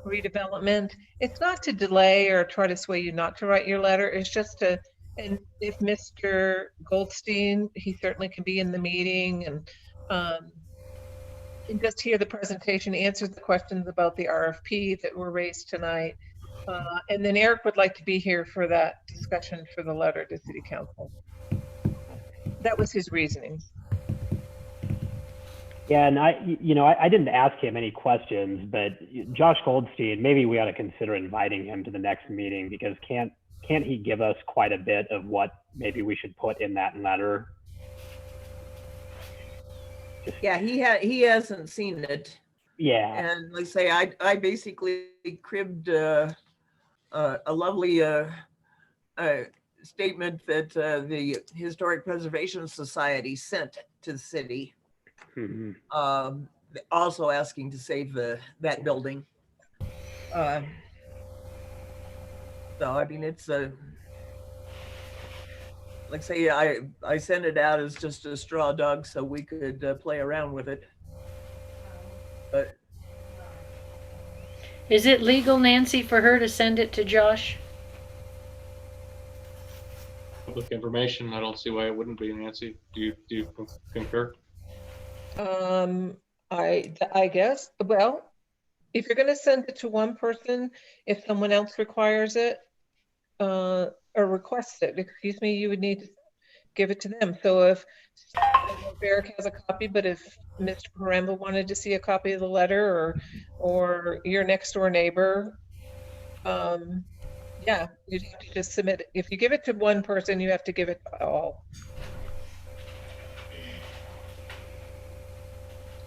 Speaker 2: redevelopment. It's not to delay or try to sway you not to write your letter. It's just to, and if Mr. Goldstein, he certainly can be in the meeting and just hear the presentation, answer the questions about the RFP that were raised tonight. And then Eric would like to be here for that discussion for the letter to City Council. That was his reasoning.
Speaker 9: Yeah, and I didn't ask him any questions, but Josh Goldstein, maybe we ought to consider inviting him to the next meeting, because can't he give us quite a bit of what maybe we should put in that letter?
Speaker 6: Yeah, he hasn't seen it.
Speaker 9: Yeah.
Speaker 6: And like I say, I basically cribbed a lovely statement that the Historic Preservation Society sent to the city, also asking to save that building. So I mean, it's like I say, I sent it out as just a straw dog so we could play around with it. But
Speaker 3: Is it legal, Nancy, for her to send it to Josh?
Speaker 5: Public information. I don't see why it wouldn't be, Nancy. Do you concur?
Speaker 2: I guess, well, if you're going to send it to one person, if someone else requires it, or requests it, excuse me, you would need to give it to them. So if Eric has a copy, but if Mr. Paremba wanted to see a copy of the letter, or your next door neighbor, yeah, you'd have to just submit it. If you give it to one person, you have to give it to all.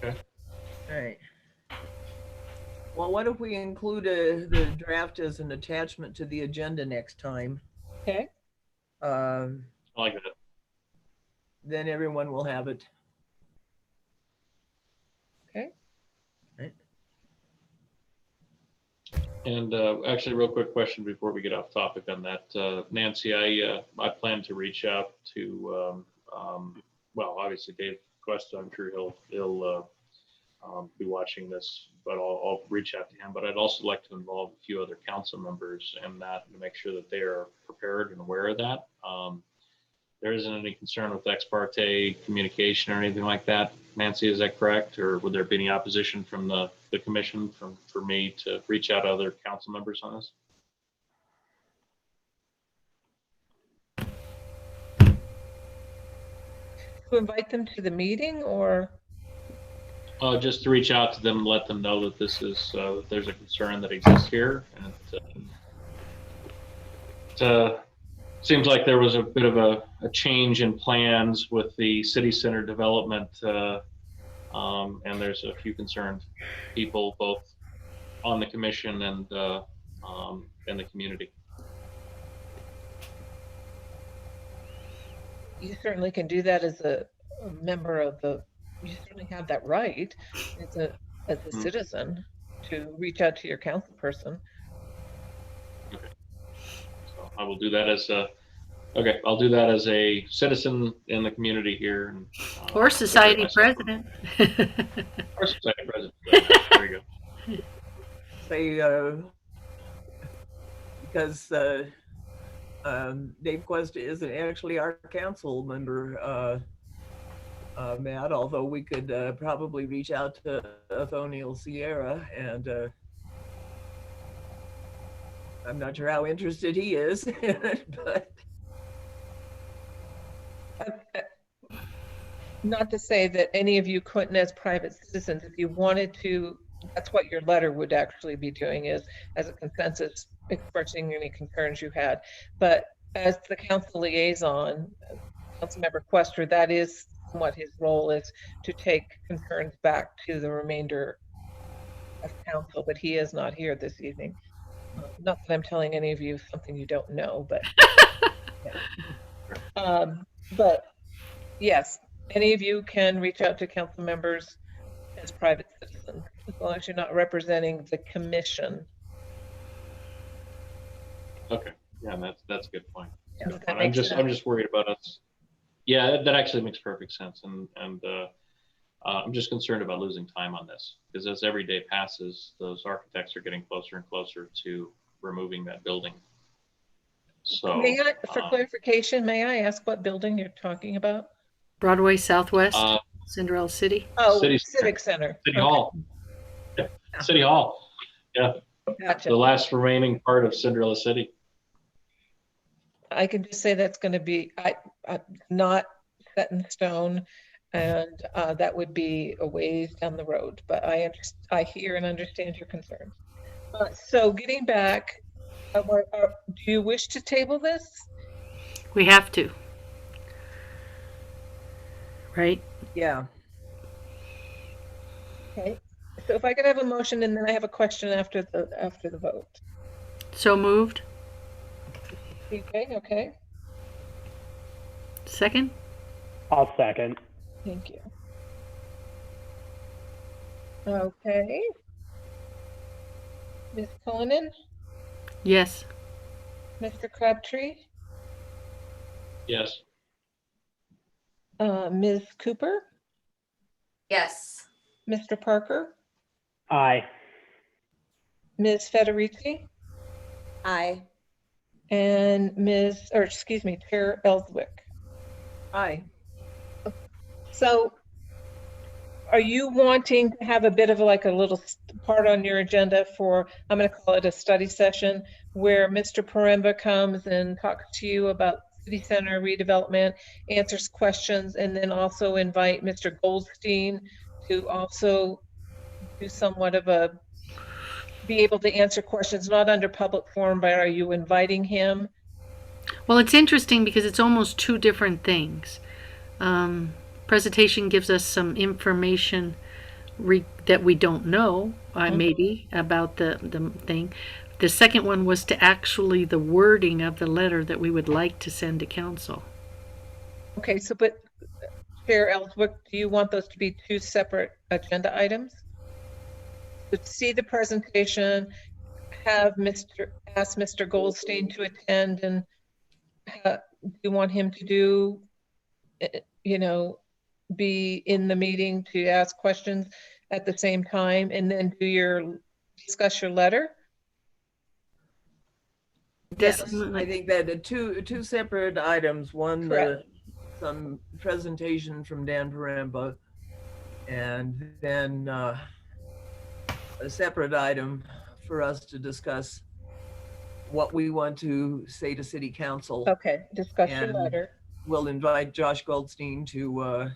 Speaker 5: Okay.
Speaker 6: all right. Well, what if we include the draft as an attachment to the agenda next time?
Speaker 2: Okay.
Speaker 5: I like that.
Speaker 6: Then everyone will have it.
Speaker 2: Okay.
Speaker 6: Right.
Speaker 5: And actually, real quick question before we get off topic on that, Nancy, I plan to reach out to well, obviously Dave Quest. I'm sure he'll be watching this, but I'll reach out to him. But I'd also like to involve a few other council members in that to make sure that they are prepared and aware of that. There isn't any concern with ex parte communication or anything like that. Nancy, is that correct? Or would there be any opposition from the commission for me to reach out to other council members on this?
Speaker 2: To invite them to the meeting, or?
Speaker 5: Just to reach out to them and let them know that this is, there's a concern that exists here. And it seems like there was a bit of a change in plans with the city center development. And there's a few concerned people, both on the commission and in the community.
Speaker 2: You certainly can do that as a member of you certainly have that right as a citizen to reach out to your council person.
Speaker 5: Okay. So I will do that as I'll do that as a citizen in the community here. And,
Speaker 3: or society president.
Speaker 5: Or society president. There you go.
Speaker 6: Say, because Dave Quest isn't actually our council member, Matt, although we could probably reach out to Othoniel Sierra, and I'm not sure how interested he is, but
Speaker 2: not to say that any of you couldn't, as private citizens, if you wanted to, that's what your letter would actually be doing, is as a consensus, expressing any concerns you had. But as the council liaison, Councilmember Quester, that is what his role is, to take concerns back to the remainder of council, but he is not here this evening. Not that I'm telling any of you something you don't know, but yeah. But yes, any of you can reach out to council members as private citizens, as long as you're not representing the commission.
Speaker 5: Okay, yeah, that's a good point.
Speaker 2: Yeah,
Speaker 5: I'm just worried about us. Yeah, that actually makes perfect sense, and I'm just concerned about losing time on this, because as every day passes, those architects are getting closer and closer to removing that building. So,
Speaker 2: for clarification, may I ask what building you're talking about?
Speaker 3: Broadway Southwest, Cinderella City.
Speaker 2: Oh, Civic Center.
Speaker 5: City Hall. Yeah. City Hall. Yeah.
Speaker 2: Gotcha.
Speaker 5: The last remaining part of Cinderella City.
Speaker 2: I can just say that's going to be not set in stone. And that would be a ways down the road, but I hear and understand your concerns. So getting back, do you wish to table this?
Speaker 3: We have to. Right?
Speaker 6: Yeah.
Speaker 2: Okay, so if I could have a motion and then I have a question after the vote.
Speaker 3: So moved.
Speaker 2: CJ, okay,
Speaker 3: Second?
Speaker 9: I'll second.
Speaker 2: thank you. Okay. Ms. Cullinan,
Speaker 3: Yes.
Speaker 2: Mr. Crabtree,
Speaker 5: Yes.
Speaker 2: Ms. Cooper,
Speaker 7: Yes.
Speaker 2: Mr. Parker,
Speaker 9: Aye.
Speaker 2: Ms. Federici,
Speaker 4: Aye.
Speaker 2: and Chair Ellswick.
Speaker 6: Aye.
Speaker 2: So are you wanting to have a bit of like a little part on your agenda for, I'm going to call it a study session, where Mr. Poremba comes and talks to you about city center redevelopment, answers questions, and then also invite Mr. Goldstein to also do somewhat of be able to answer questions, not under public forum, but are you inviting him?
Speaker 3: Well, it's interesting because it's almost two different things. Presentation gives us some information that we don't know, maybe, about the thing. The second one was to actually the wording of the letter that we would like to send to council.
Speaker 2: Okay, so but Chair Ellswick, do you want those to be two separate agenda items? To see the presentation, ask Mr. Goldstein to attend, and do you want him to do, be in the meeting to ask questions at the same time, and then discuss your letter?
Speaker 6: Yes, I think that the two separate items. One, some presentation from Dan Poremba, and then a separate item for us to discuss what we want to say to City Council.
Speaker 2: Okay, discuss your letter.
Speaker 6: We'll invite Josh Goldstein to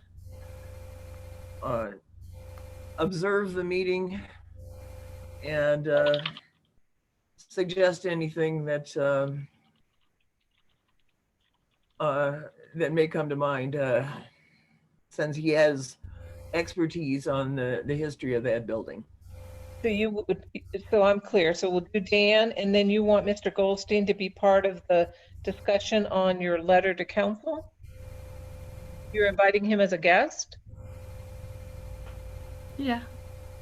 Speaker 6: observe the meeting and suggest anything that that may come to mind, since he has expertise on the history of that building.
Speaker 2: So I'm clear. So we'll do Dan, and then you want Mr. Goldstein to be part of the discussion on your letter to council? You're inviting him as a guest?
Speaker 3: Yeah.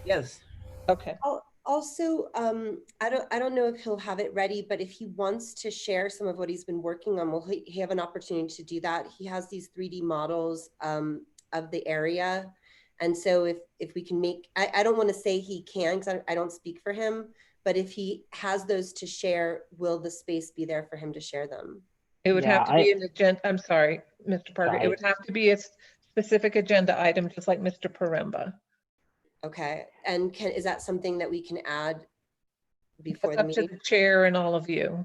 Speaker 6: Yes.
Speaker 2: Okay.
Speaker 4: Also, I don't know if he'll have it ready, but if he wants to share some of what he's been working on, will he have an opportunity to do that? He has these 3D models of the area. And so if we can make, I don't want to say he can, because I don't speak for him, but if he has those to share, will the space be there for him to share them?
Speaker 2: It would have to be an agenda. I'm sorry, Mr. Parker. It would have to be a specific agenda item, just like Mr. Poremba.
Speaker 4: Okay. And is that something that we can add before the meeting?
Speaker 2: Up to the chair and all of you.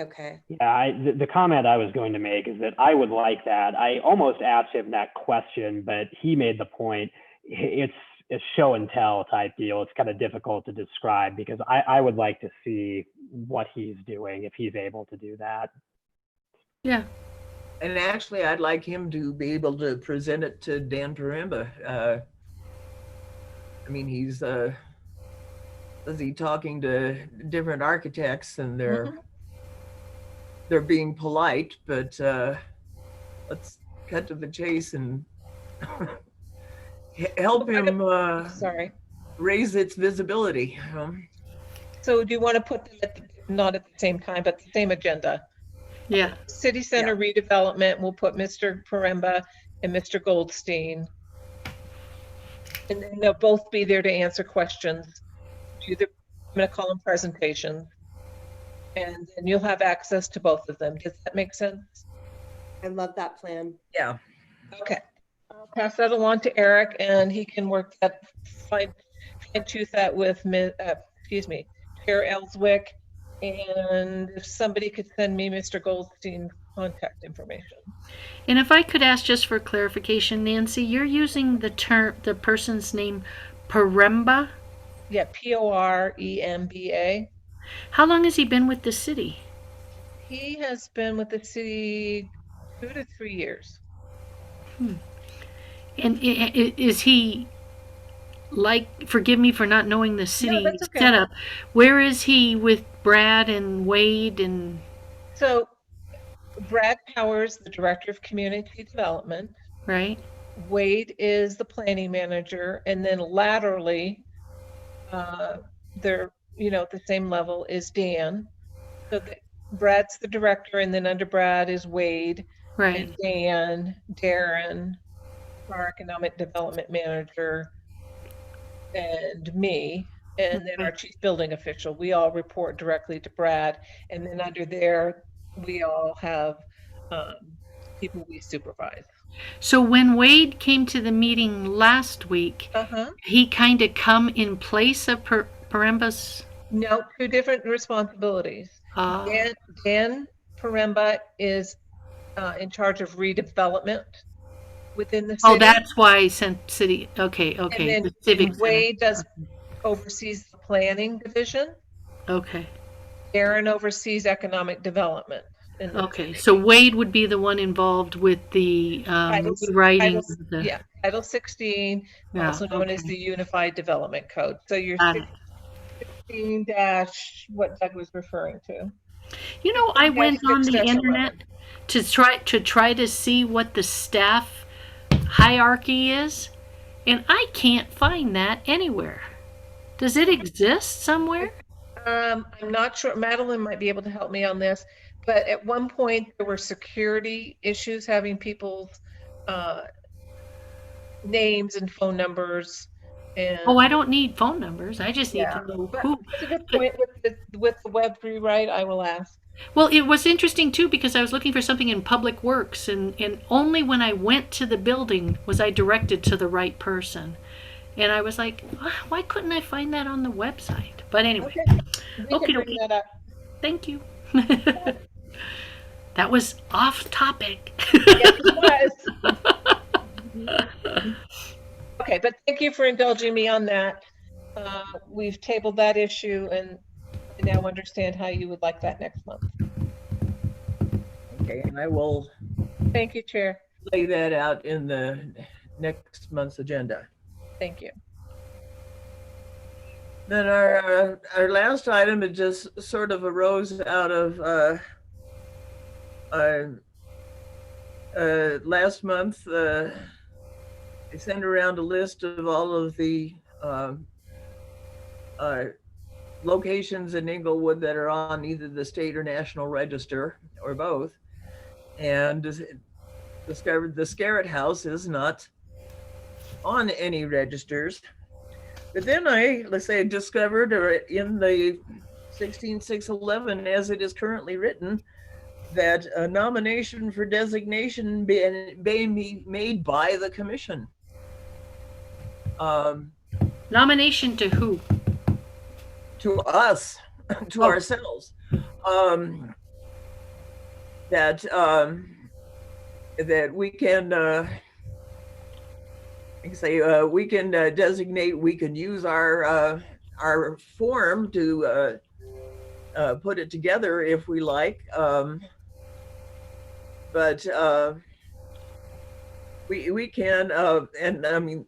Speaker 4: Okay.
Speaker 9: Yeah, the comment I was going to make is that I would like that. I almost asked him that question, but he made the point. It's a show and tell type deal. It's kind of difficult to describe because I would like to see what he's doing if he's able to do that.
Speaker 3: Yeah.
Speaker 6: And actually, I'd like him to be able to present it to Dan Poremba. I mean, he's talking to different architects, and they're being polite, but let's cut to the chase and help him raise its visibility.
Speaker 2: So do you want to put them not at the same time, but the same agenda?
Speaker 3: Yeah.
Speaker 2: City Center redevelopment, we'll put Mr. Poremba and Mr. Goldstein. And then they'll both be there to answer questions. I'm going to call them presentations. And then you'll have access to both of them. Does that make sense?
Speaker 4: I love that plan.
Speaker 6: Yeah.
Speaker 2: Okay. I'll pass that along to Eric, and he can work fine tooth that with Chair Ellswick And if somebody could send me Mr. Goldstein's contact information.
Speaker 3: And if I could ask just for clarification, Nancy, you're using the person's name Paremba?
Speaker 2: Yeah, Poremba.
Speaker 3: How long has he been with the city?
Speaker 2: He has been with the city 2 to 3 years.
Speaker 3: And is he, like, forgive me for not knowing the city
Speaker 2: that's okay.
Speaker 3: setup, where is he with Brad and Wade and?
Speaker 2: So Brad Powers, the Director of Community Development.
Speaker 3: Right.
Speaker 2: Wade is the planning manager, and then laterally, they're, at the same level is Dan. So Brad's the director, and then under Brad is Wade,
Speaker 3: Right.
Speaker 2: and Dan, Darren, our economic development manager, and me, and then our chief building official. We all report directly to Brad, and then under there, we all have people we supervise.
Speaker 3: So when Wade came to the meeting last week, he kind of come in place of Paremba's?
Speaker 2: No, 2 different responsibilities. Dan Paremba is in charge of redevelopment within the city.
Speaker 3: Oh, that's why city. Okay.
Speaker 2: And
Speaker 3: the civic
Speaker 2: then Wade oversees the planning division.
Speaker 3: Okay.
Speaker 2: Darren oversees economic development.
Speaker 3: Okay, so Wade would be the one involved with the rewriting.
Speaker 2: Title 16, also known as the Unified Development Code. So you're 16 dash what Doug was referring to.
Speaker 3: I went on the internet to try to see what the staff hierarchy is, and I can't find that anywhere. Does it exist somewhere?
Speaker 2: I'm not sure. Madeline might be able to help me on this, but at one point there were security issues having people's names and phone numbers. And
Speaker 3: I don't need phone numbers. I just need to know who.
Speaker 2: That's a good point with the web rewrite. I will ask.
Speaker 3: Well, it was interesting too because I was looking for something in Public Works, and only when I went to the building was I directed to the right person. And I was like, why couldn't I find that on the website? But anyway.
Speaker 2: Okay. That up.
Speaker 3: Thank you. That was off topic.
Speaker 2: Yes, it was. Okay, but thank you for indulging me on that. We've tabled that issue, and I now understand how you would like that next month.
Speaker 6: Okay, and I will.
Speaker 2: Thank you, Chair.
Speaker 6: Lay that out in the next month's agenda.
Speaker 2: Thank you.
Speaker 6: Then our last item, it just sort of arose out of last month. I sent around a list of all of the locations in Inglewood that are on either the state or national register or both, and discovered the Scarrett House is not on any registers. But then I discovered in the 16611, as it is currently written, that a nomination for designation may be made by the commission.
Speaker 3: Nomination to who?
Speaker 6: To us, to ourselves. That we can we can designate, we can use our form to put it together if we like, but we can, and I mean,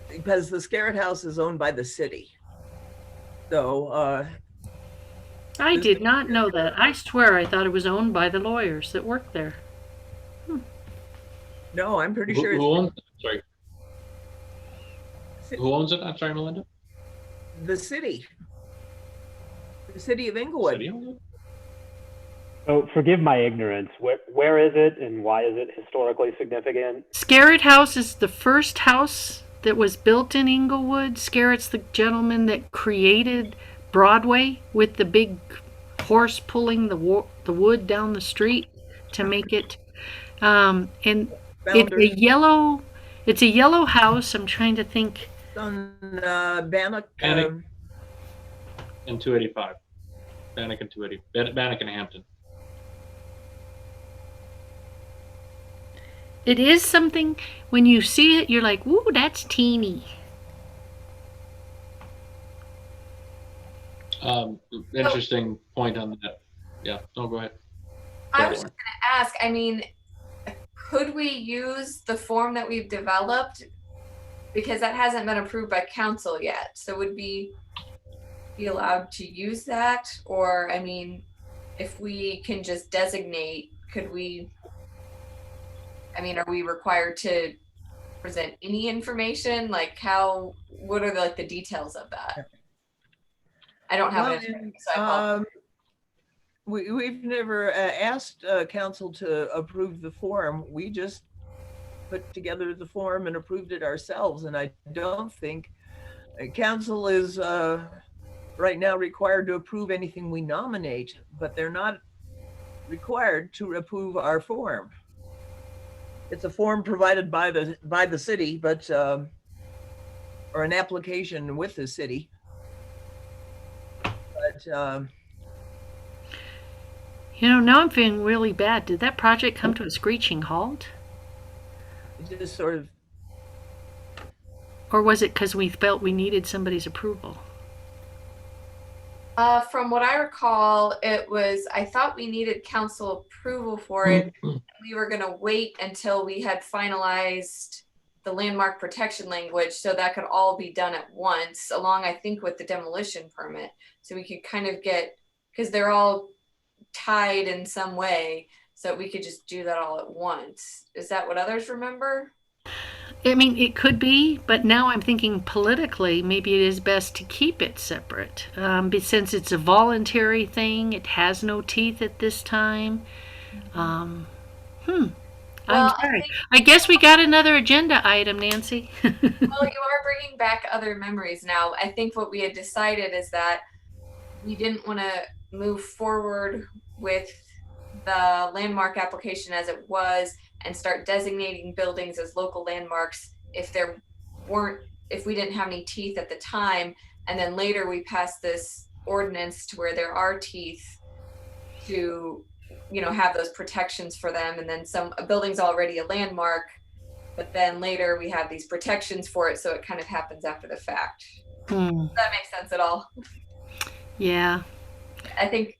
Speaker 6: because the Scarrett House is owned by the city, so
Speaker 3: I did not know that. I swear I thought it was owned by the lawyers that work there.
Speaker 6: No, I'm pretty sure.
Speaker 5: Who owns it? Sorry. Who owns it? I'm sorry, Melinda.
Speaker 6: The city. The city of Inglewood.
Speaker 5: City owns it?
Speaker 9: So forgive my ignorance. Where is it, and why is it historically significant?
Speaker 3: Scarrett House is the first house that was built in Inglewood. Scarrett's the gentleman that created Broadway with the big horse pulling the wood down the street to make it. And it's a yellow house. I'm trying to think.
Speaker 6: On Bannock.
Speaker 5: And 285. Bannock and 280, Bannock and Hampton.
Speaker 3: It is something, when you see it, you're like, ooh, that's teeny.
Speaker 5: Interesting point on that. Yeah, no, go ahead.
Speaker 7: I was just going to ask, I mean, could we use the form that we've developed? Because that hasn't been approved by council yet. So would we be allowed to use that? Or, I mean, if we can just designate, could we, I mean, are we required to present any information? Like how, what are the details of that? I don't have it. So
Speaker 6: we've never asked council to approve the form. We just put together the form and approved it ourselves. And I don't think council is right now required to approve anything we nominate, but they're not required to approve our form. It's a form provided by the city, but or an application with the city. But
Speaker 3: you know, now I'm feeling really bad. Did that project come to a screeching halt?
Speaker 6: it just sort of.
Speaker 3: Or was it because we felt we needed somebody's approval?
Speaker 7: From what I recall, it was, I thought we needed council approval for it. We were going to wait until we had finalized the landmark protection language so that could all be done at once, along, I think, with the demolition permit. So we could kind of get, because they're all tied in some way, so we could just do that all at once. Is that what others remember?
Speaker 3: I mean, it could be, but now I'm thinking politically, maybe it is best to keep it separate. But since it's a voluntary thing, it has no teeth at this time. I'm sorry. I guess we got another agenda item, Nancy.
Speaker 7: Well, you are bringing back other memories now. I think what we had decided is that we didn't want to move forward with the landmark application as it was and start designating buildings as local landmarks if we didn't have any teeth at the time. And then later we passed this ordinance to where there are teeth to, have those protections for them. And then a building's already a landmark, but then later we have these protections for it. So it kind of happens after the fact. Does that make sense at all?
Speaker 3: Yeah.
Speaker 7: I think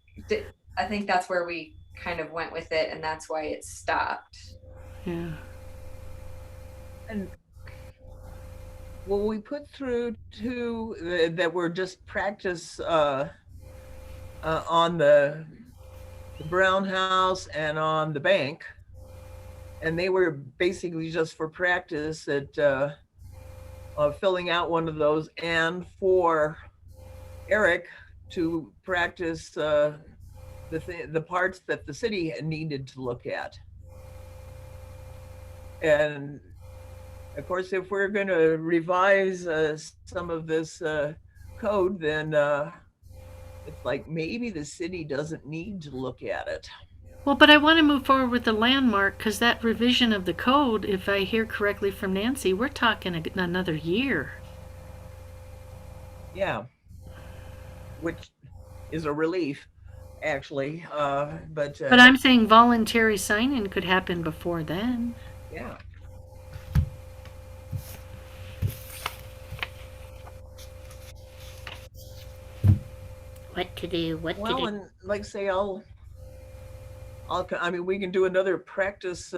Speaker 7: that's where we kind of went with it, and that's why it stopped.
Speaker 3: Yeah.
Speaker 6: And well, we put through two that were just practice on the Brown House and on the bank, and they were basically just for practice at filling out one of those, and for Eric to practice the parts that the city needed to look at. And of course, if we're going to revise some of this code, then it's like maybe the city doesn't need to look at it.
Speaker 3: Well, but I want to move forward with the landmark because that revision of the code, if I hear correctly from Nancy, we're talking another year.
Speaker 6: Yeah, which is a relief, actually. But
Speaker 3: I'm saying voluntary sign-in could happen before then.
Speaker 6: Yeah.
Speaker 3: What to do?
Speaker 6: Well, and like say, I mean, we can do another practice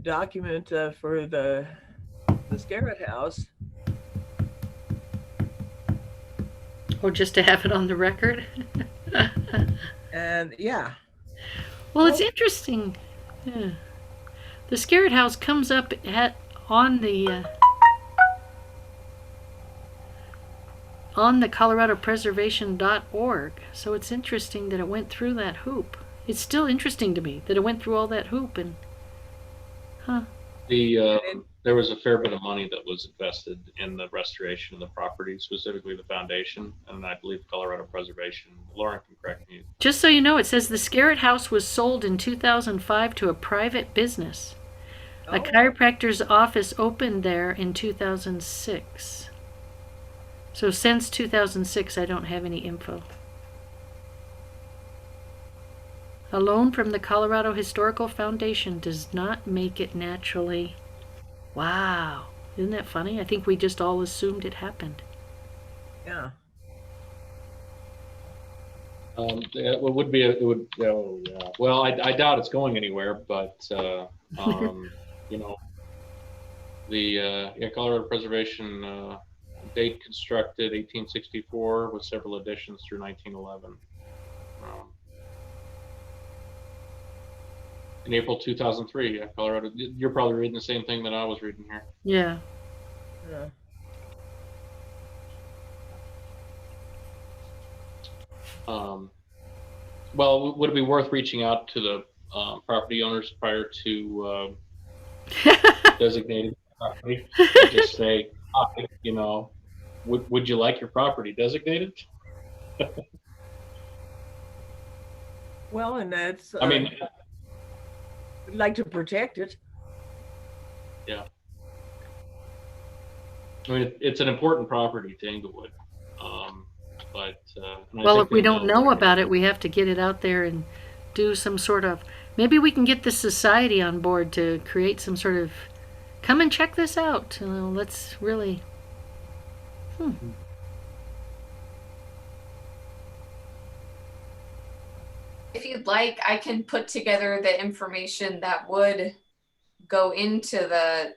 Speaker 6: document for the Scarrett House.
Speaker 3: Or just to have it on the record.
Speaker 6: And yeah.
Speaker 3: Well, it's interesting. Yeah. The Scarrett House comes up on the coloradopreservation.org. So it's interesting that it went through that hoop. It's still interesting to me that it went through all that hoop and
Speaker 5: There was a fair bit of money that was invested in the restoration of the property, specifically the foundation, and I believe Colorado Preservation. Lauren can correct me.
Speaker 3: Just so you know, it says the Scarrett House was sold in 2005 to a private business. A chiropractor's office opened there in 2006. So since 2006, I don't have any info. A loan from the Colorado Historical Foundation does not make it naturally. Wow. Isn't that funny? I think we just all assumed it happened.
Speaker 6: Yeah.
Speaker 5: Yeah, it would be, it would, oh, yeah. Well, I doubt it's going anywhere, but, you know, the Colorado Preservation date constructed 1864 with several additions through 1911. In April 2003, Colorado, you're probably reading the same thing that I was reading here.
Speaker 3: Yeah.
Speaker 6: Yeah.
Speaker 5: Well, would it be worth reaching out to the property owners prior to designating the property? And just say, hi, you know, would you like your property designated?
Speaker 6: Well, and that's,
Speaker 5: I mean,
Speaker 6: we'd like to protect it.
Speaker 5: yeah. I mean, it's an important property to Englewood.
Speaker 3: Well, if we don't know about it, we have to get it out there and do some sort of, maybe we can get the society on board to create some sort of, come and check this out. Let's really,
Speaker 7: If you'd like, I can put together the information that would go into the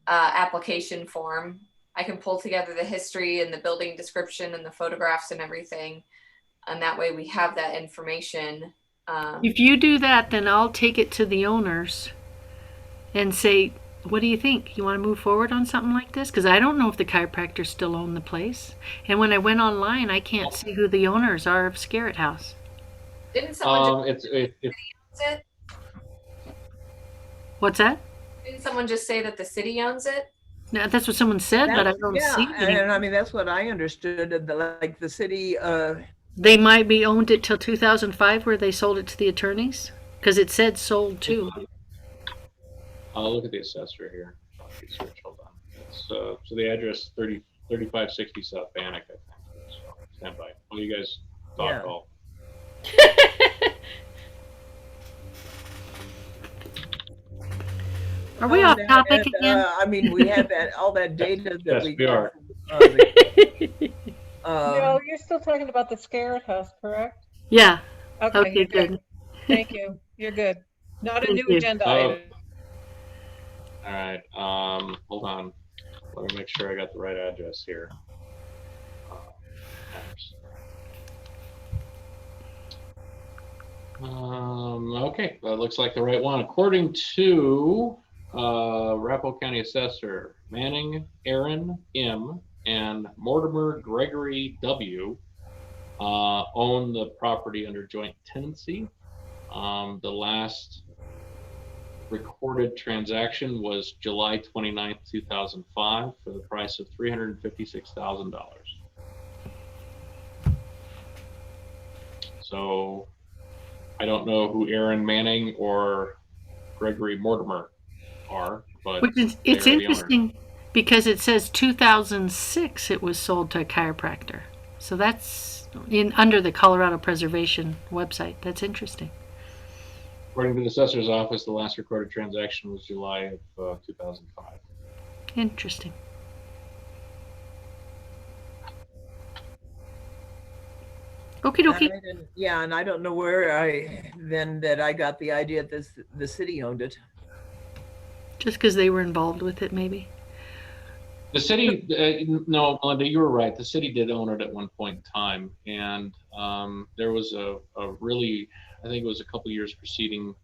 Speaker 7: application form. I can pull together the history and the building description and the photographs and everything. And that way we have that information.
Speaker 3: If you do that, then I'll take it to the owners and say, what do you think? You want to move forward on something like this? Because I don't know if the chiropractors still own the place. And when I went online, I can't see who the owners are of Scarrett House.
Speaker 7: Didn't someone
Speaker 5: it's
Speaker 7: owns it?
Speaker 3: What's that?
Speaker 7: Didn't someone just say that the city owns it?
Speaker 3: No, that's what someone said, but I don't see it.
Speaker 6: And I mean, that's what I understood. Like the city.
Speaker 3: They might be owned it till 2005, where they sold it to the attorneys, because it said sold too.
Speaker 5: I'll look at the assessor here. Research, hold on. It's, so the address 3560 South Bannock, I think. So stand by. Well, you guys talk all.
Speaker 3: Are we off topic again?
Speaker 6: I mean, we have all that data that
Speaker 5: Yes,
Speaker 6: we
Speaker 5: we are.
Speaker 2: No, you're still talking about the Scarrett House, correct?
Speaker 3: Yeah.
Speaker 2: Okay,
Speaker 3: Okay,
Speaker 2: you're
Speaker 3: good.
Speaker 2: Thank you. You're good. Not a
Speaker 3: Thank
Speaker 2: new
Speaker 3: you.
Speaker 2: agenda item.
Speaker 5: All right. Hold on. Let me make sure I got the right address here. Okay, that looks like the right one. According to Arapahoe County Assessor, Manning Aaron M. and Mortimer Gregory W. Own the property under joint tenancy. The last recorded transaction was July 29th, 2005 for the price of $356,000. So I don't know who Aaron Manning or Gregory Mortimer are, but
Speaker 3: it's interesting because it says 2006 it was sold to a chiropractor. So that's under the Colorado Preservation website. That's interesting.
Speaker 5: According to the assessor's office, the last recorded transaction was July of 2005.
Speaker 3: Interesting. Okie dokie.
Speaker 6: Yeah, and I don't know where I got the idea that the city owned it.
Speaker 3: Just because they were involved with it, maybe.
Speaker 5: The city, no, Melinda, you were right. The city did own it at one point in time, and there was a really, I think it was a couple years preceding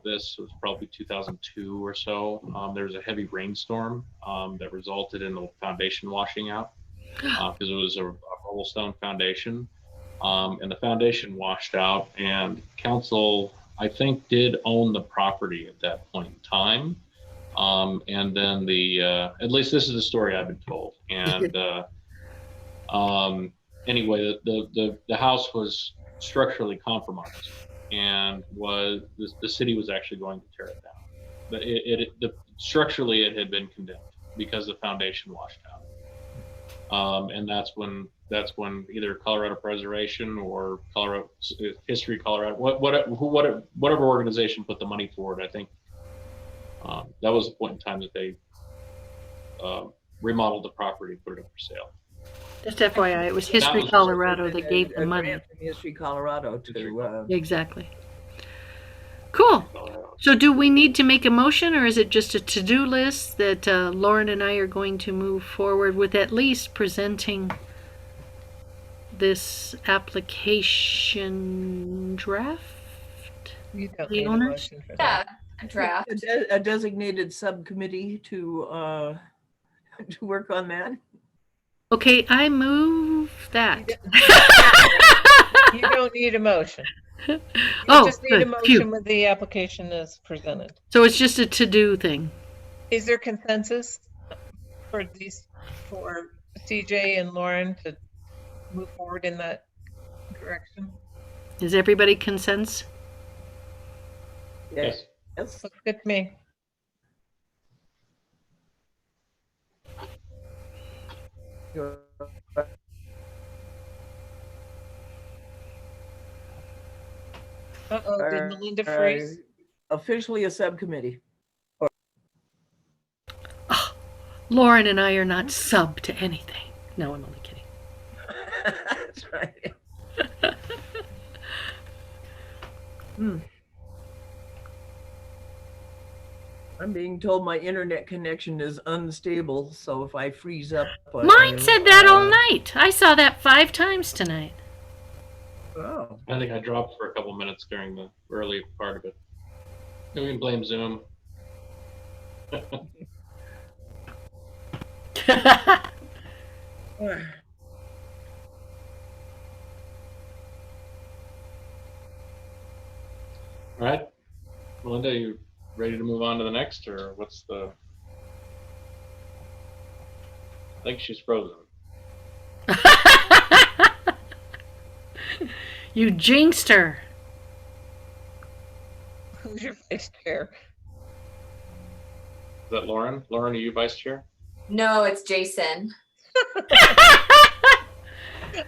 Speaker 5: this. It was probably 2002 or so. There was a heavy rainstorm that resulted in the foundation washing out because it was a rubble stone foundation. And the foundation washed out, and council, I think, did own the property at that point in time. And then at least this is the story I've been told. And anyway, the house was structurally compromised, and the city was actually going to tear it down. But structurally it had been condemned because the foundation washed out. And that's when either Colorado Preservation or Colorado History Colorado, whatever organization put the money forward, I think that was the point in time that they remodeled the property, put it up for sale.
Speaker 3: Just FYI, it was History Colorado that gave the money.
Speaker 6: History Colorado to
Speaker 3: Exactly. Cool. So do we need to make a motion, or is it just a to-do list that Lauren and I are going to move forward with, at least presenting this application draft?
Speaker 2: You don't
Speaker 3: The
Speaker 2: need a
Speaker 3: owners?
Speaker 2: motion for
Speaker 7: Yeah,
Speaker 2: that.
Speaker 7: a draft.
Speaker 6: a designated subcommittee to work on that.
Speaker 3: Okay, I move that.
Speaker 2: You don't need a motion. You
Speaker 3: Oh,
Speaker 2: just need a
Speaker 3: good.
Speaker 2: motion
Speaker 3: Phew.
Speaker 2: when the application is presented.
Speaker 3: So it's just a to-do thing.
Speaker 2: Is there consensus for CJ and Lauren to move forward in that direction?
Speaker 3: Is everybody consents?
Speaker 5: Yes.
Speaker 6: Yes.
Speaker 2: Looks good to me. Uh-oh, did Melinda freeze?
Speaker 6: Officially a subcommittee.
Speaker 3: Lauren and I are not sub to anything. No, I'm only kidding.
Speaker 6: That's right. I'm being told my internet connection is unstable, so if I freeze up,
Speaker 3: Mine said that all night. I saw that 5 times tonight.
Speaker 6: Oh,
Speaker 5: I think I dropped for a couple minutes during the early part of it. We can blame Zoom. All right, Melinda, you ready to move on to the next, or what's the? I think she's frozen.
Speaker 3: You jinxed her.
Speaker 2: Who's your vice chair?
Speaker 5: Is that Lauren? Lauren, are you vice chair?
Speaker 7: No, it's Jason.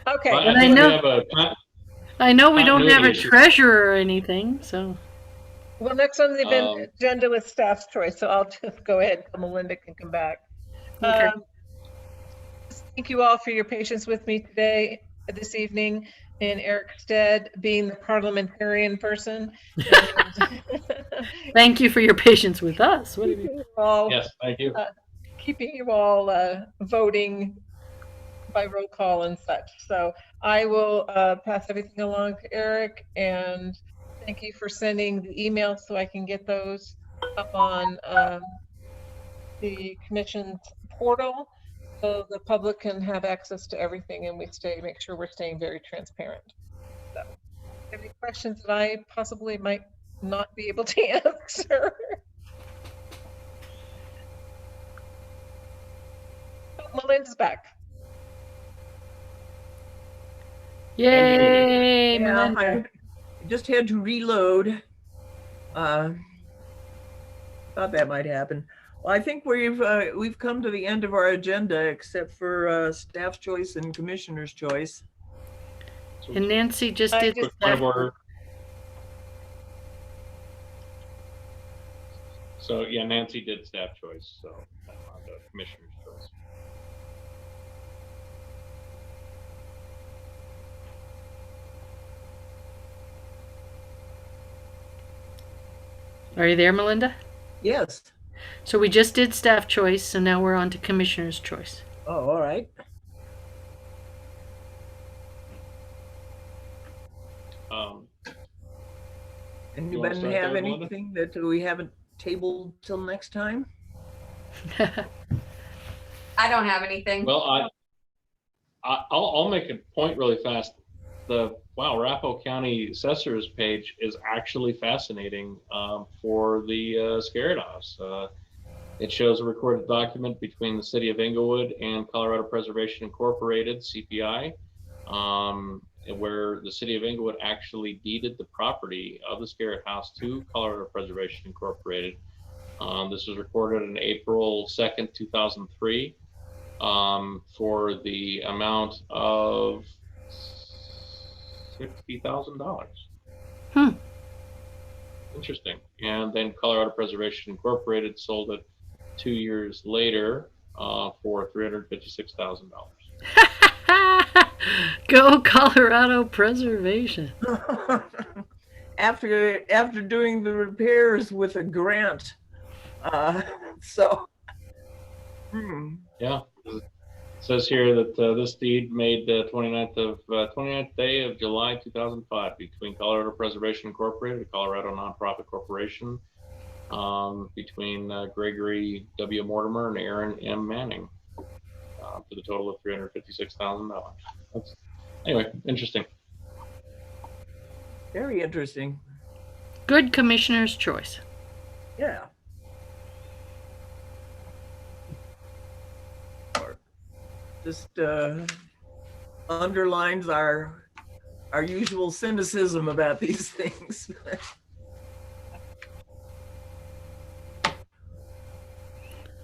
Speaker 2: Okay.
Speaker 5: Well,
Speaker 3: And
Speaker 5: I
Speaker 3: I
Speaker 5: think we
Speaker 3: know-
Speaker 5: have a
Speaker 3: I know we don't have a
Speaker 5: Continuity issue.
Speaker 3: treasurer or anything, so.
Speaker 2: Well, next on the agenda was staff's choice, so I'll just go ahead. Melinda can come back.
Speaker 3: Okay.
Speaker 2: Thank you all for your patience with me today, this evening, in Eric's stead, being the parliamentarian person.
Speaker 3: Thank you for your patience with us. What do you mean?
Speaker 5: Yes, thank you.
Speaker 2: Keeping you all voting by roll call and such. So I will pass everything along to Eric, and thank you for sending the emails so I can get those up on the commission's portal so the public can have access to everything, and we make sure we're staying very transparent. So, any questions that I possibly might not be able to answer? Oh, Melinda's back.
Speaker 3: Yay,
Speaker 6: yeah,
Speaker 3: Melinda.
Speaker 6: I just had to reload. Thought that might happen. Well, I think we've come to the end of our agenda, except for staff's choice and commissioner's choice.
Speaker 3: And Nancy just did
Speaker 5: Quick point of
Speaker 3: that.
Speaker 5: order. So yeah, Nancy did staff choice, so I'm on the commissioner's choice.
Speaker 3: Are you there, Melinda?
Speaker 6: Yes.
Speaker 3: So we just did staff choice, so now we're on to commissioner's choice.
Speaker 6: Oh, all right.
Speaker 5: You wanna
Speaker 6: Anybody
Speaker 5: start
Speaker 6: have
Speaker 5: there, Melinda?
Speaker 6: anything that we haven't tabled till next time?
Speaker 7: I don't have anything.
Speaker 5: Well, I'll make a point really fast. The Arapahoe County Assessor's page is actually fascinating for the Scarrett House. It shows a recorded document between the City of Inglewood and Colorado Preservation Incorporated, CPI, where the City of Inglewood actually deeded the property of the Scarrett House to Colorado Preservation Incorporated. This was recorded on April 2nd, 2003. for the amount of $60,000.
Speaker 3: Hmm.
Speaker 5: Interesting. And then Colorado Preservation Incorporated sold it 2 years later for $356,000.
Speaker 3: Go Colorado Preservation.
Speaker 6: After doing the repairs with a grant. So,
Speaker 5: Yeah. It says here that this deed made the 29th day of July 2005 between Colorado Preservation Incorporated, a Colorado nonprofit corporation, between Gregory W. Mortimer and Aaron M. Manning, for the total of $356,000. Anyway, interesting.
Speaker 6: very interesting.
Speaker 3: Good commissioner's choice.
Speaker 6: Yeah. Just underlines our usual cynicism about these things.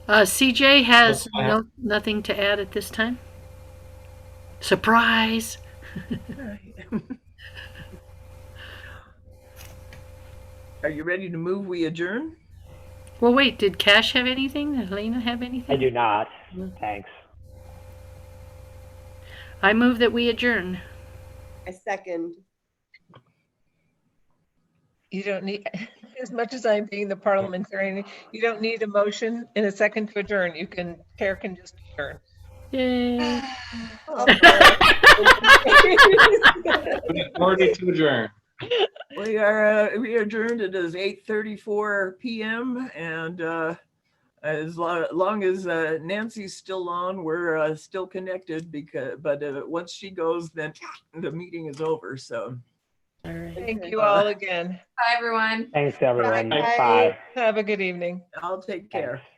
Speaker 3: CJ has nothing to add at this time. Surprise.
Speaker 6: Are you ready to move? We adjourn?
Speaker 3: Well, wait, did Cash have anything? Did Helena have anything?
Speaker 9: I do not. Thanks.
Speaker 3: I move that we adjourn.
Speaker 4: I second.
Speaker 2: You don't need, as much as I'm being the parliamentarian, you don't need a motion in a second to adjourn. Chair can just adjourn.
Speaker 3: Yay.
Speaker 5: Authority to adjourn.
Speaker 6: We are adjourned. It is 8:34 p.m. and as long as Nancy's still on, we're still connected but once she goes, then the meeting is over. So
Speaker 3: All right.
Speaker 2: Thank you all again.
Speaker 7: Bye, everyone.
Speaker 9: Thanks, everyone.
Speaker 4: Bye.
Speaker 9: Bye.
Speaker 2: Have a good evening.
Speaker 6: I'll take care.
Speaker 9: Thanks.